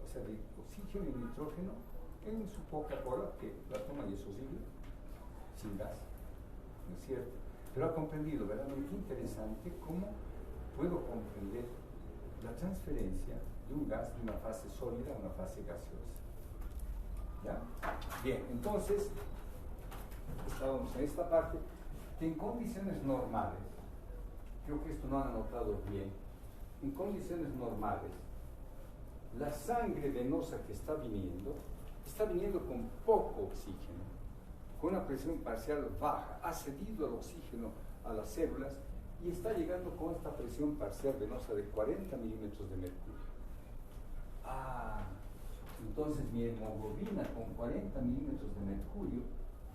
o sea, de oxígeno y nitrógeno en su Coca-Cola, que la toma y es posible, sin gas, ¿no es cierto? Pero ha comprendido, ¿verdad? Qué interesante cómo puedo comprender la transferencia de un gas de una fase sólida a una fase gaseosa. ¿Ya? Bien, entonces, estábamos en esta parte, que en condiciones normales, creo que esto no han anotado bien, en condiciones normales, la sangre venosa que está viniendo con poco oxígeno, con una presión parcial baja, ha cedido el oxígeno a las células y está llegando con esta presión parcial venosa de 40 milímetros de mercurio. Entonces mi hemoglobina con 40 milímetros de mercurio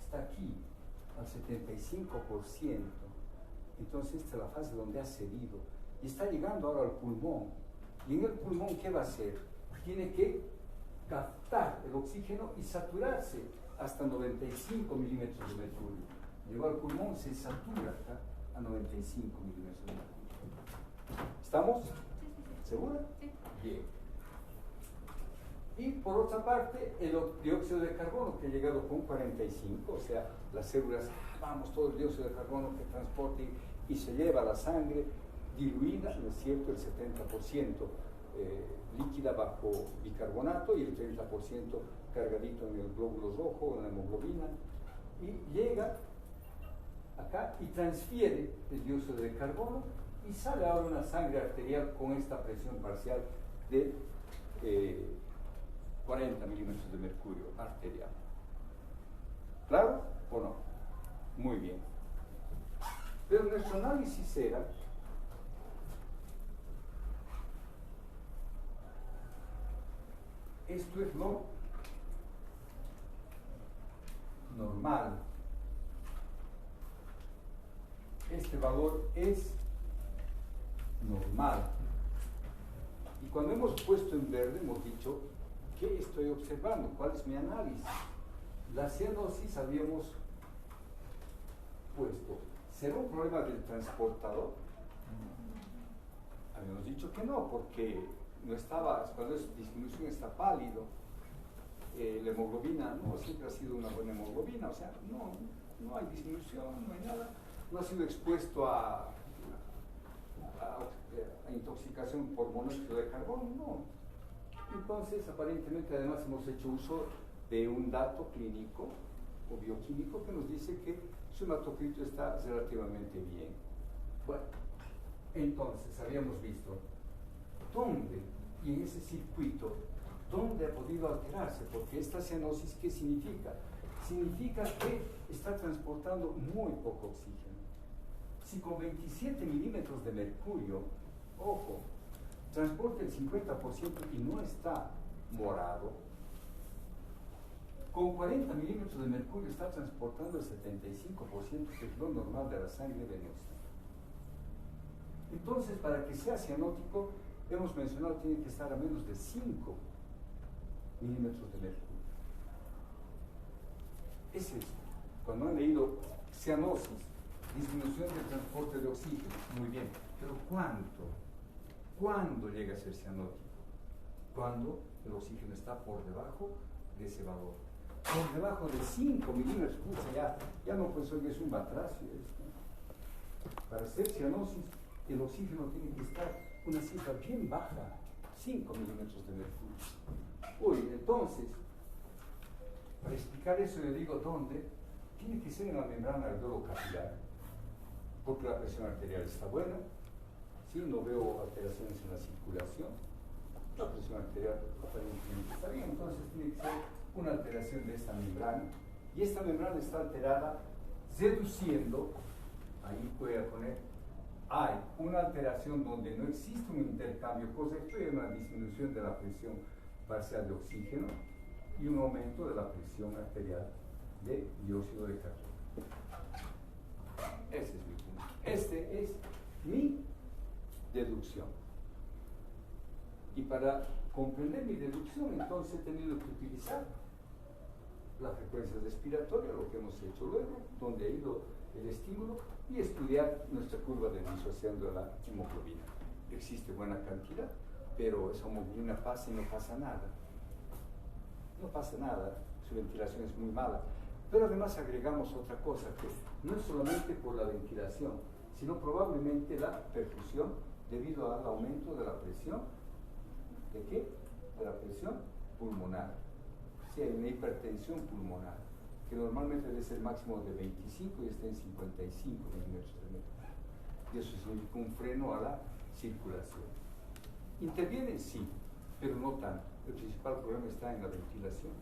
está aquí, al 75%. Entonces esta es la fase donde ha cedido y está llegando ahora al pulmón. Y en el pulmón, ¿qué va a hacer? Tiene que captar el oxígeno y saturarse hasta 95 milímetros de mercurio. Llegó al pulmón, se satura acá a 95 milímetros de mercurio. ¿Estamos? ¿Segura? Sí. Bien. Y por otra parte, el dióxido de carbono, que ha llegado con 45, o sea, las células, vamos, todo el dióxido de carbono que transporta y se lleva a la sangre diluida, ¿no es cierto?, el 70%. líquida bajo bicarbonato y el 30% cargadito en el glóbulo rojo, en la hemoglobina, y llega acá y transfiere el dióxido de carbono y sale ahora una sangre arterial con esta presión parcial de 40 milímetros de mercurio arterial. ¿Claro o no? Muy bien. Pero nuestro análisis era esto es lo normal. Este valor es normal. Y cuando hemos puesto en verde, hemos dicho, ¿qué estoy observando? ¿Cuál es mi análisis? La cianosis habíamos puesto, ¿será un problema del transportador? Habíamos dicho que no, porque no estaba, cuando es disminución está pálido. La hemoglobina no siempre ha sido una buena hemoglobina, o sea, no hay disminución, no hay nada, no ha sido expuesto a intoxicación por monóxido de carbono, no. Entonces, aparentemente, además hemos hecho uso de un dato clínico o bioquímico que nos dice que su hematocrito está relativamente bien. Bueno, entonces habíamos visto dónde, y en ese circuito, dónde ha podido alterarse, porque esta cianosis, ¿qué significa? Significa que está transportando muy poco oxígeno. Si con 27 milímetros de mercurio, ojo, transporta el 50% y no está morado, con 40 milímetros de mercurio está transportando el 75%, que es lo normal de la sangre venosa. Entonces, para que sea cianótico, hemos mencionado, tiene que estar a menos de 5 milímetros de mercurio. Es esto. Cuando han leído cianosis, disminución del transporte de oxígeno, muy bien, pero ¿cuándo llega a ser cianótico? Cuando el oxígeno está por debajo de ese valor. Por debajo de 5 milímetros, ya no pues hoy es un batracio esto. Para hacer cianosis, el oxígeno tiene que estar una cifra bien baja, 5 milímetros de mercurio. Entonces, para explicar eso yo digo, ¿dónde? Tiene que ser en la membrana alveolo-capilar, porque la presión arterial está buena, ¿sí? No veo alteraciones en la circulación, la presión arterial aparentemente está bien, entonces tiene que ser una alteración de esta membrana, y esta membrana está alterada reduciendo, ahí voy a poner, hay una alteración donde no existe un intercambio correcto y una disminución de la presión parcial de oxígeno y un aumento de la presión arterial de dióxido de carbono. Ese es mi punto. Este es mi deducción. Y para comprender mi deducción, entonces he tenido que utilizar la frecuencia respiratoria, lo que hemos hecho luego, donde ha ido el estímulo, y estudiar nuestra curva de disociación de la hemoglobina. Existe buena cantidad, pero esa hemoglobina pasa y no pasa nada. No pasa nada, su ventilación es muy mala. Pero además agregamos otra cosa, que no es solamente por la ventilación, sino probablemente la perfusión debido al aumento de la presión. ¿De qué? De la presión pulmonar. Si hay una hipertensión pulmonar, que normalmente debe ser máximo de 25 y está en 55 milímetros de mercurio. Y eso significa un freno a la circulación. ¿Interviene? Sí, pero no tanto. El principal problema está en la ventilación.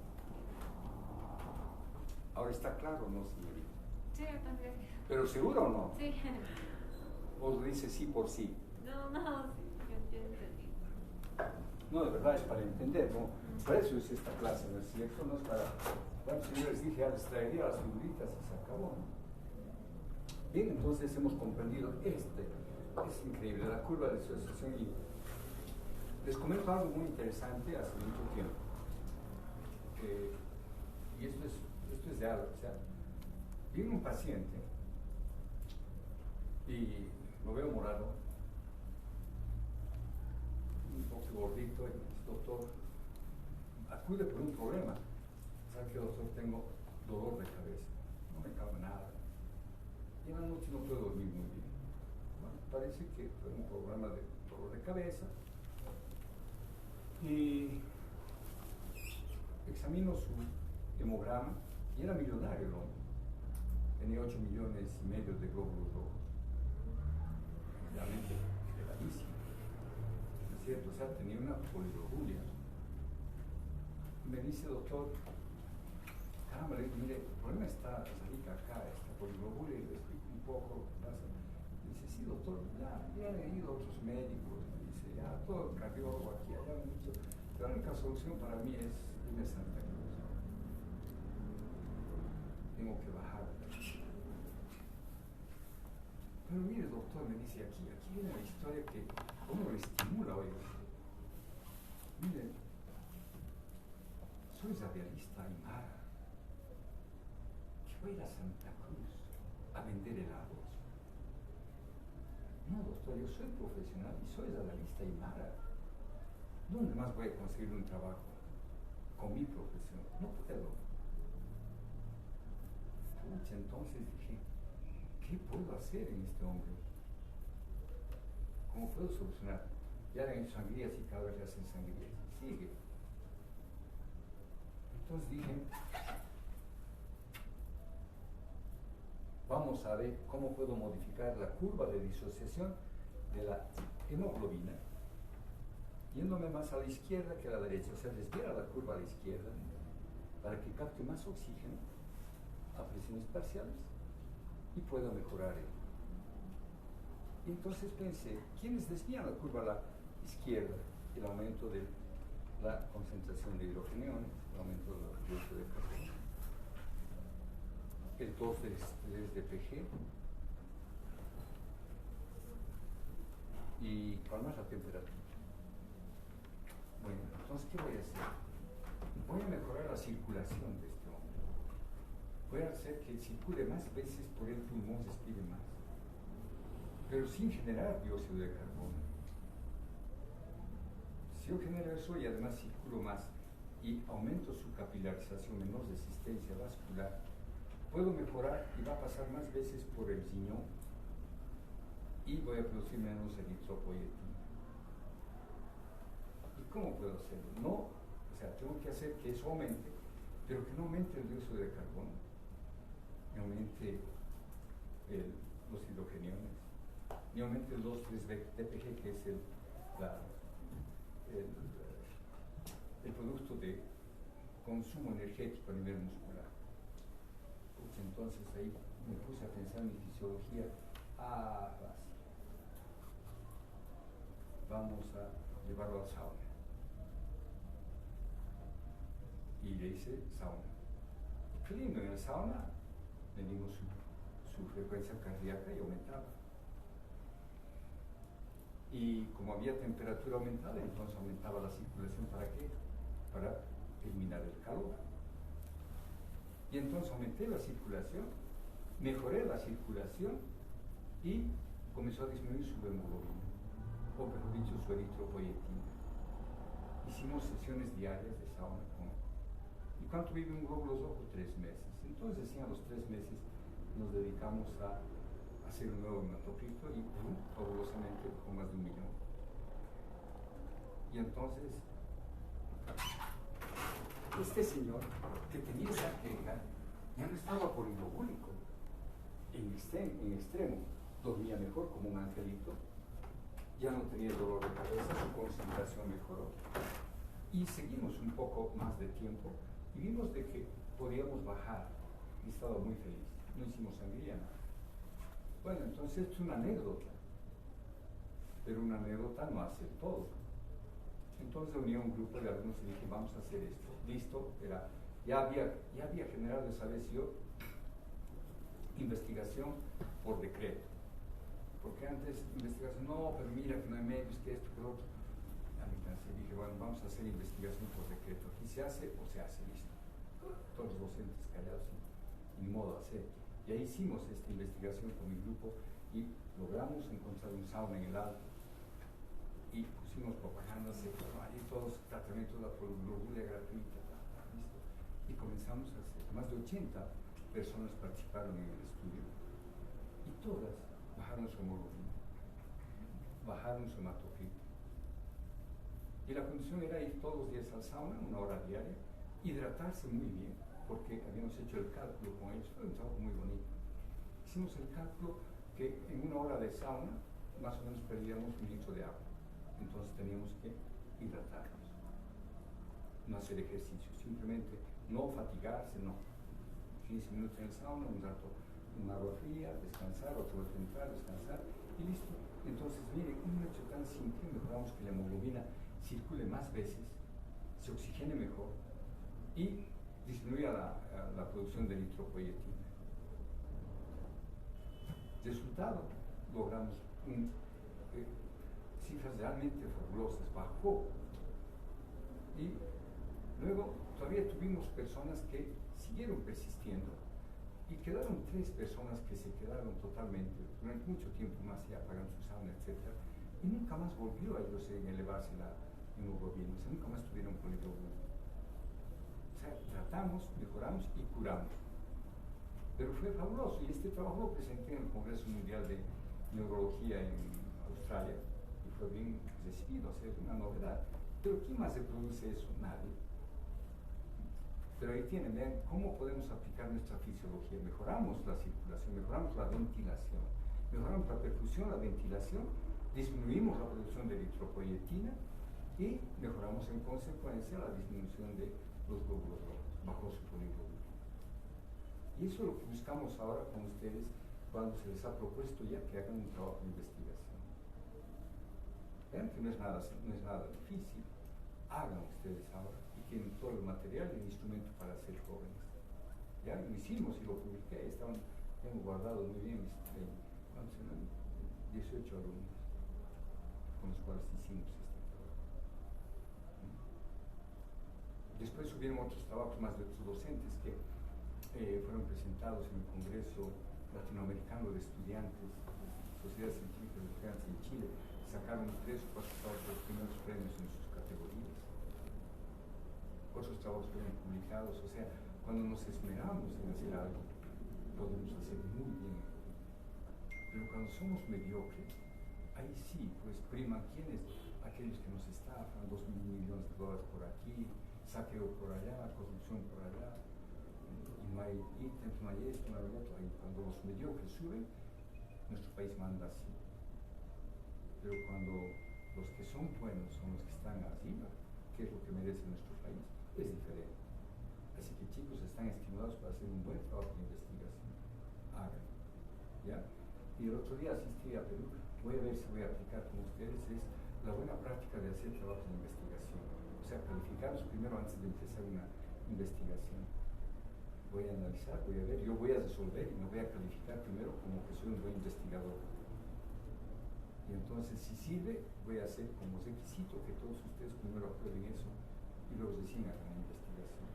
Ahora está claro, ¿no, señorita? Sí, yo también. ¿Pero seguro o no? Sí. ¿O lo dice sí por sí? No, sí, yo entendí. No, de verdad es para entender, ¿no? Para eso es esta clase, ¿no es cierto? No es para... Bueno, yo les dije, les traería las figuritas y se acabó, ¿no? Bien, entonces hemos comprendido es increíble, la curva de disociación. Y les comento algo muy interesante hace mucho tiempo. Y esto es de algo, o sea, viene un paciente y lo veo morado, un poco gordito, y dice, doctor, acude por un problema. ¿Sabe qué, doctor? Tengo dolor de cabeza, no me cabe nada. Y en la noche no puedo dormir muy bien. Bueno, parece que fue un problema de dolor de cabeza. Y examino su hemograma y era millonario el hombre. Tenía 8,5 millones de glóbulos rojos. Realmente elevadísimo. ¿No es cierto? O sea, tenía una polirrobulia. Me dice, doctor, caramba, le digo, mire, el problema está radica acá, esta polirrobulia, y le explico un poco lo que pasa. Dice, sí, doctor, ya han ido otros médicos. Dice, ya todo el cardiólogo aquí, allá han dicho. La única solución para mí es irme a Santa Cruz. Tengo que bajar. Pero mire, doctor, me dice, aquí viene la historia que uno lo estimula hoy. Mire, soy radialista Aymara, que voy a ir a Santa Cruz a vender helados. No, doctor, yo soy profesional y soy radialista Aymara. ¿Dónde más voy a conseguir un trabajo con mi profesión? No puedo. Pucha, entonces dije, ¿qué puedo hacer en este hombre? ¿Cómo puedo solucionar? Ya le han hecho sangrías y cada vez le hacen sangrías. Sigue. Entonces dije, vamos a ver cómo puedo modificar la curva de disociación de la hemoglobina, yéndome más a la izquierda que a la derecha, o sea, desviar la curva a la izquierda para que capte más oxígeno a presiones parciales y pueda mejorar él. Y entonces pensé, ¿quiénes desvían la curva a la izquierda? El aumento de la concentración de hidrogeniones, el aumento del dióxido de carbono, el 2,3 de PG, y cuál más la temperatura. Bueno, entonces, ¿qué voy a hacer? Voy a mejorar la circulación de este hombre. Voy a hacer que circule más veces por el pulmón, respire más, pero sin generar dióxido de carbono. Si yo genero eso y además circulo más y aumento su capilarización, menor resistencia vascular, puedo mejorar y va a pasar más veces por el riñón y voy a producir menos eritropoyetina. ¿Y cómo puedo hacerlo? No, o sea, tengo que hacer que eso aumente, pero que no aumente el dióxido de carbono, ni aumente los hidrogeniones, ni aumente el 2,3-DPG, que es el producto de consumo energético a nivel muscular. Pues entonces ahí me puse a pensar en mi fisiología. Fácil. Vamos a llevarlo al sauna. Y le hice sauna. Qué lindo, en el sauna medimos su frecuencia cardíaca y aumentaba. Y como había temperatura aumentada, entonces aumentaba la circulación. ¿Para qué? Para eliminar el calor. Y entonces aumenté la circulación, mejoré la circulación y comenzó a disminuir su hemoglobina, o mejor dicho, su eritropoyetina. Hicimos sesiones diarias de sauna con él. ¿Y cuánto vive un glóbulo rojo? 3 meses. Entonces, a los 3 meses nos dedicamos a hacer un nuevo hematocrito y fabulosamente con más de 1 millón. Y entonces, este señor que tenía esa queja ya no estaba polirrobúlico. En extremo, dormía mejor como un angelito, ya no tenía dolor de cabeza, su concentración mejoró. Y seguimos un poco más de tiempo y vimos de que podíamos bajar y estaba muy feliz. No hicimos sangría, nada. Bueno, entonces es una anécdota, pero una anécdota no hace todo. Entonces reuní a un grupo de alumnos y dije, vamos a hacer esto. Listo, ya había generado esa vez yo investigación por decreto. Porque antes investigación, no, pero mira que no hay medios, que esto, que lo otro. Ya me cansé y dije, bueno, vamos a hacer investigación por decreto. Aquí se hace o se hace, listo. Todos los docentes callados y ni modo de hacer. Y ahí hicimos esta investigación con mi grupo y logramos encontrar un sauna en el alto. Y pusimos propaganda, ahí todos tratamientos de la polirrobulia gratuita, listo. Y comenzamos a hacer. Más de 80 personas participaron en el estudio y todas bajaron su hemoglobina, bajaron su hematocrito. Y la condición era ir todos los días al sauna, 1 hora diaria, hidratarse muy bien, porque habíamos hecho el cálculo con ellos, fue un trabajo muy bonito. Hicimos el cálculo que en 1 hora de sauna más o menos perdíamos 1 litro de agua. Entonces teníamos que hidratarnos, no hacer ejercicio, simplemente no fatigarse, no. 15 minutos en el sauna, un rato en agua fría, descansar, otro rato entrar, descansar y listo. Entonces, mire, un hecho tan simple, mejoramos que la hemoglobina circule más veces, se oxigene mejor y disminuya la producción de eritropoyetina. Resultado, logramos cifras realmente fabulosas, bajó. Y luego todavía tuvimos personas que siguieron persistiendo y quedaron 3 personas que se quedaron totalmente, durante mucho tiempo más, ya pagaron su sauna, etc. Y nunca más volvió a ellos en elevarse la hemoglobina, o sea, nunca más tuvieron poliglobina. O sea, tratamos, mejoramos y curamos. Pero fue fabuloso, y este trabajo lo presenté en el Congreso Mundial de Neurología en Australia, y fue bien recibido, o sea, es una novedad. Pero ¿quién más reproduce eso? Nadie. Pero ahí tienen, vean cómo podemos aplicar nuestra fisiología. Mejoramos la circulación, mejoramos la ventilación, mejoramos la perfusión, la ventilación, disminuimos la producción de eritropoyetina y mejoramos en consecuencia la disminución de los glóbulos rojos, bajo su poliglobina. Y eso es lo que buscamos ahora con ustedes cuando se les ha propuesto ya que hagan un trabajo de investigación. Vean que no es nada difícil. Hagan ustedes ahora y tienen todo el material y el instrumento para ser jóvenes. Ya lo hicimos y lo publiqué, tengo guardado muy bien mis 18 alumnos con los cuales hicimos este trabajo. Después hubieron otros trabajos más de otros docentes que fueron presentados en el Congreso Latinoamericano de Estudiantes, Sociedad Científica de Estudiantes en Chile. Sacaron 3 o 4 trabajos de los primeros premios en sus categorías. Otros trabajos fueron publicados, o sea, cuando nos esmeramos en hacer algo, podemos hacer muy bien. Pero cuando somos mediocres, ahí sí, pues priman quiénes, aquellos que nos estafan, $2.000 millones por aquí, saqueo por allá, corrupción por allá, y no hay ítems, no hay esto, no hay otro. Y cuando los mediocres suben, nuestro país manda así. Pero cuando los que son buenos son los que están arriba, que es lo que merece nuestro país, es diferente. Así que chicos, están estimulados para hacer un buen trabajo de investigación. Hagan. ¿Ya? Y el otro día asistí a Perú, voy a ver si voy a aplicar con ustedes, es la buena práctica de hacer trabajos de investigación. O sea, calificarlos primero antes de empezar una investigación. Voy a analizar, voy a ver, yo voy a resolver y me voy a calificar primero como que soy un buen investigador. Y entonces, si sirve, voy a hacer como requisito que todos ustedes primero aprueben eso y luego recién hagan la investigación.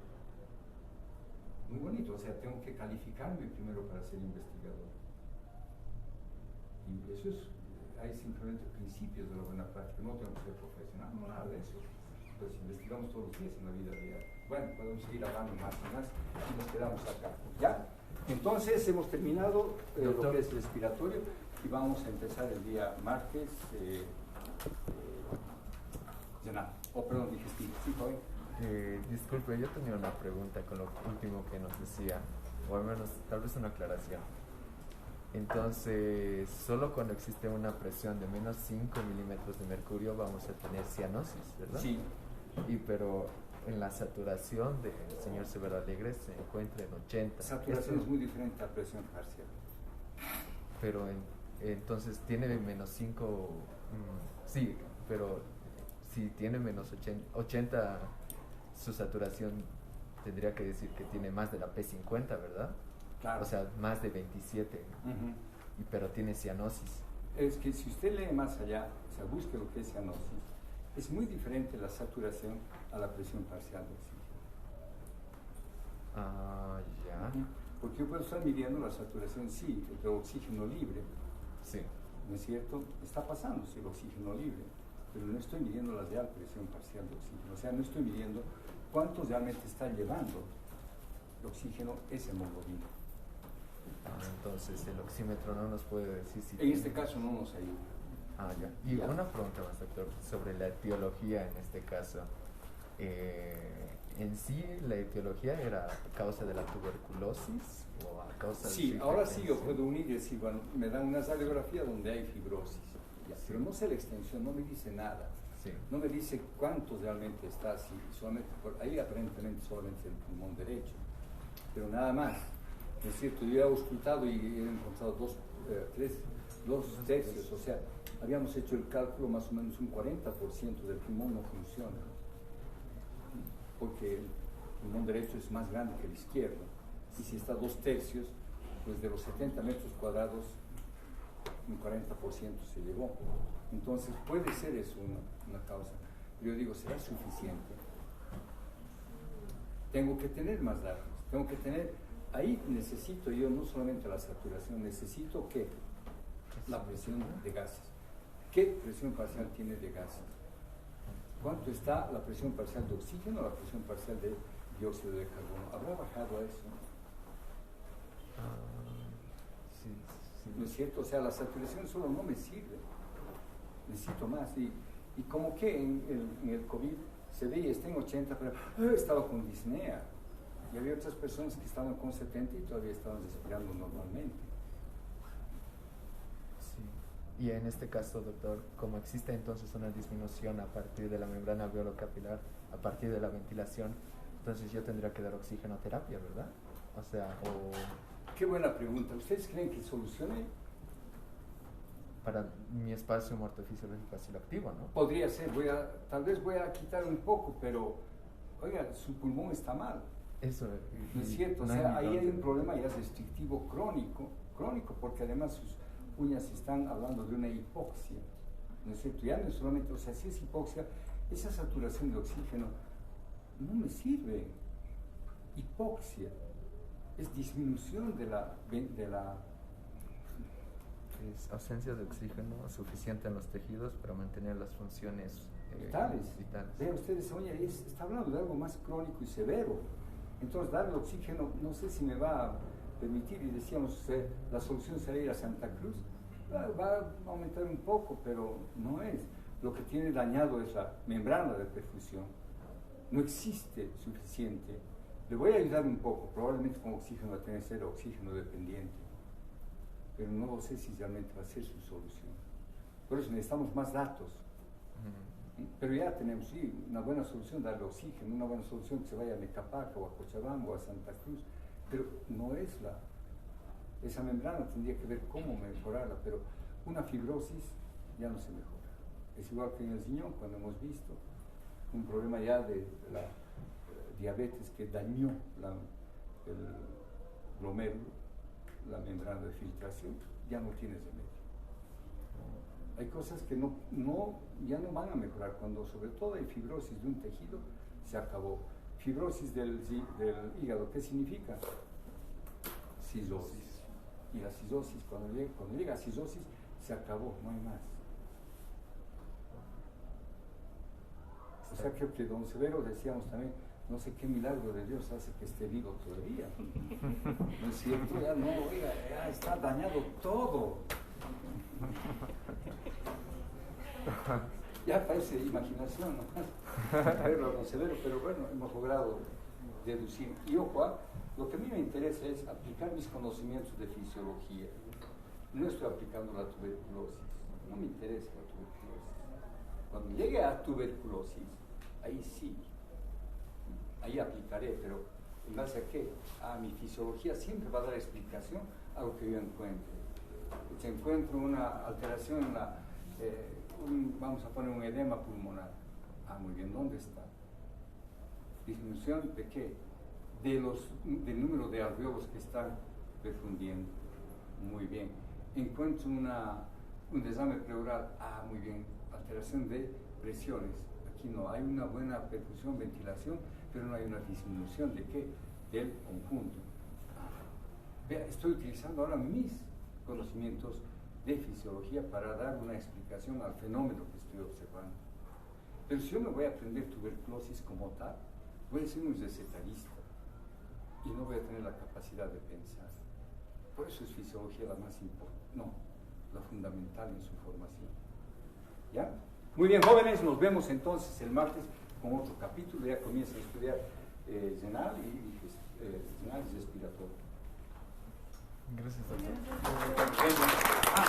Muy bonito, o sea, tengo que calificarme primero para ser investigador. Y eso es, hay simplemente principios de la buena práctica, no tengo que ser profesional, no nada de eso. Pues investigamos todos los días en la vida real. Bueno, podemos seguir hablando más y más y nos quedamos acá. ¿Ya? Entonces hemos terminado lo que es respiratorio y vamos a empezar el día martes. Perdón, digestivo. Sí, Joven. Disculpe, yo tenía una pregunta con lo último que nos decía, o al menos tal vez una aclaración. Entonces, solo cuando existe una presión de menos 5 milímetros de mercurio vamos a tener cianosis, ¿verdad? Sí. Pero en la saturación del señor Severo Alegre se encuentra en 80. Saturación es muy diferente a presión parcial. Pero entonces tiene menos 5, sí, pero si tiene menos 80, su saturación tendría que decir que tiene más de la P50, ¿verdad? Claro. O sea, más de 27, pero tiene cianosis. Es que si usted lee más allá, o sea, busque lo que es cianosis, es muy diferente la saturación a la presión parcial de oxígeno. Ah, ya. Porque yo puedo estar midiendo la saturación, sí, de oxígeno libre. Sí. ¿No es cierto? Está pasando, sí, el oxígeno libre, pero no estoy midiendo la real presión parcial de oxígeno. O sea, no estoy midiendo cuánto realmente está llevando el oxígeno esa hemoglobina. Entonces el oxímetro no nos puede decir si en este caso no nos ayuda. Ah, ya. Y Ya. una pregunta más, doctor, sobre la etiología en este caso. En sí, ¿la etiología era a causa de la tuberculosis o a causa de Sí, su ahora sí yo hipertensión? puedo unir y decir, bueno, me dan una radiografía donde hay fibrosis, ya, Sí. pero no sé la extensión, no me dice nada. Sí. No me dice cuánto realmente está, si solamente ahí aparentemente solamente el pulmón derecho, pero nada más. Es cierto, yo he auscultado y he encontrado dos tercios, o sea, habíamos hecho el cálculo, más o menos un 40% del pulmón no funciona, porque el pulmón derecho es más grande que el izquierdo, y si está 2/3, pues de los 70 metros cuadrados, un 40% se llevó. Entonces puede ser eso una causa. Yo digo, ¿será suficiente? Tengo que tener más datos, tengo que tener, ahí necesito yo no solamente la saturación, necesito que la presión de gases. ¿Qué presión parcial tiene de gases? ¿Cuánto está la presión parcial de oxígeno o la presión parcial de dióxido de carbono? ¿Habrá bajado a eso? Sí, sí. ¿No es cierto? O sea, la saturación solo no me sirve. Necesito más. Y como que en el COVID se veía, está en 80, pero estaba con disnea. Y había otras personas que estaban con 70 y todavía estaban respirando normalmente. Sí. Y en este caso, doctor, como existe entonces una disminución a partir de la membrana alveolo-capilar, a partir de la ventilación, entonces yo tendría que dar oxigenoterapia, ¿verdad? O sea, Qué buena pregunta. ¿Ustedes creen que solucione? para mi espacio mortofisiológico así lo activo, ¿no? Podría ser. Tal vez voy a quitar un poco, pero, oiga, su pulmón está mal. Eso. ¿No es cierto? O no sea, ni ahí hay dónde. un problema ya restrictivo crónico, porque además sus uñas están hablando de una hipoxia. ¿No es cierto? Ya no es solamente, o sea, si es hipoxia, esa saturación de oxígeno no me sirve. Hipoxia es disminución de la Es ausencia de oxígeno suficiente en los tejidos para mantener las funciones vitales. vitales. Vean ustedes, esa uña está hablando de algo más crónico y severo. Entonces, darle oxígeno, no sé si me va a permitir, y decíamos, la solución sería ir a Santa Cruz. Va a aumentar un poco, pero no es. Lo que tiene dañado es la membrana de perfusión. No existe suficiente. Le voy a ayudar un poco, probablemente con oxígeno va a tener que ser oxígeno dependiente, pero no sé si realmente va a ser su solución. Por eso necesitamos más datos. Pero ya tenemos, sí, una buena solución, darle oxígeno, una buena solución que se vaya a Mecapaca o a Cochabamba o a Santa Cruz, pero no es esa membrana, tendría que ver cómo mejorarla, pero una fibrosis ya no se mejora. Es igual que en el riñón, cuando hemos visto un problema ya de la diabetes que dañó el glomérulo, la membrana de filtración, ya no tiene remedio. Hay cosas que ya no van a mejorar. Cuando sobre todo hay fibrosis de un tejido, se acabó. Fibrosis del hígado, ¿qué significa? Cisosis. Y la cisosis, cuando llega a cisosis, se acabó, no hay más. O sea que don Severo decíamos también, no sé qué milagro de Dios hace que esté vivo todavía. ¿No es cierto? Ya no, oiga, ya está dañado todo. Ya parece imaginación, ¿no? Verlo don Severo, pero bueno, hemos logrado deducir. Y ojo, lo que a mí me interesa es aplicar mis conocimientos de fisiología. No estoy aplicando la tuberculosis, no me interesa la tuberculosis. Cuando llegue a tuberculosis, ahí sí, ahí aplicaré, pero ¿en base a qué? A mi fisiología siempre va a dar explicación a lo que yo encuentre. Si encuentro una alteración en vamos a poner un edema pulmonar. Muy bien, ¿dónde está? Disminución de qué? Del número de alveolos que están perfundiendo. Muy bien. Encuentro un desame pleural. Muy bien. Alteración de presiones. Aquí no hay una buena perfusión, ventilación, pero no hay una disminución de qué? Del conjunto. Vea, estoy utilizando ahora mis conocimientos de fisiología para dar una explicación al fenómeno que estoy observando. Pero si yo me voy a aprender tuberculosis como tal, voy a ser un recetarista y no voy a tener la capacidad de pensar. Por eso es fisiología la más importante, no, la fundamental en su formación. ¿Ya? Muy bien, jóvenes, nos vemos entonces el martes con otro capítulo. Ya comienza a estudiar renal y análisis respiratorio. Gracias, doctor. Ah,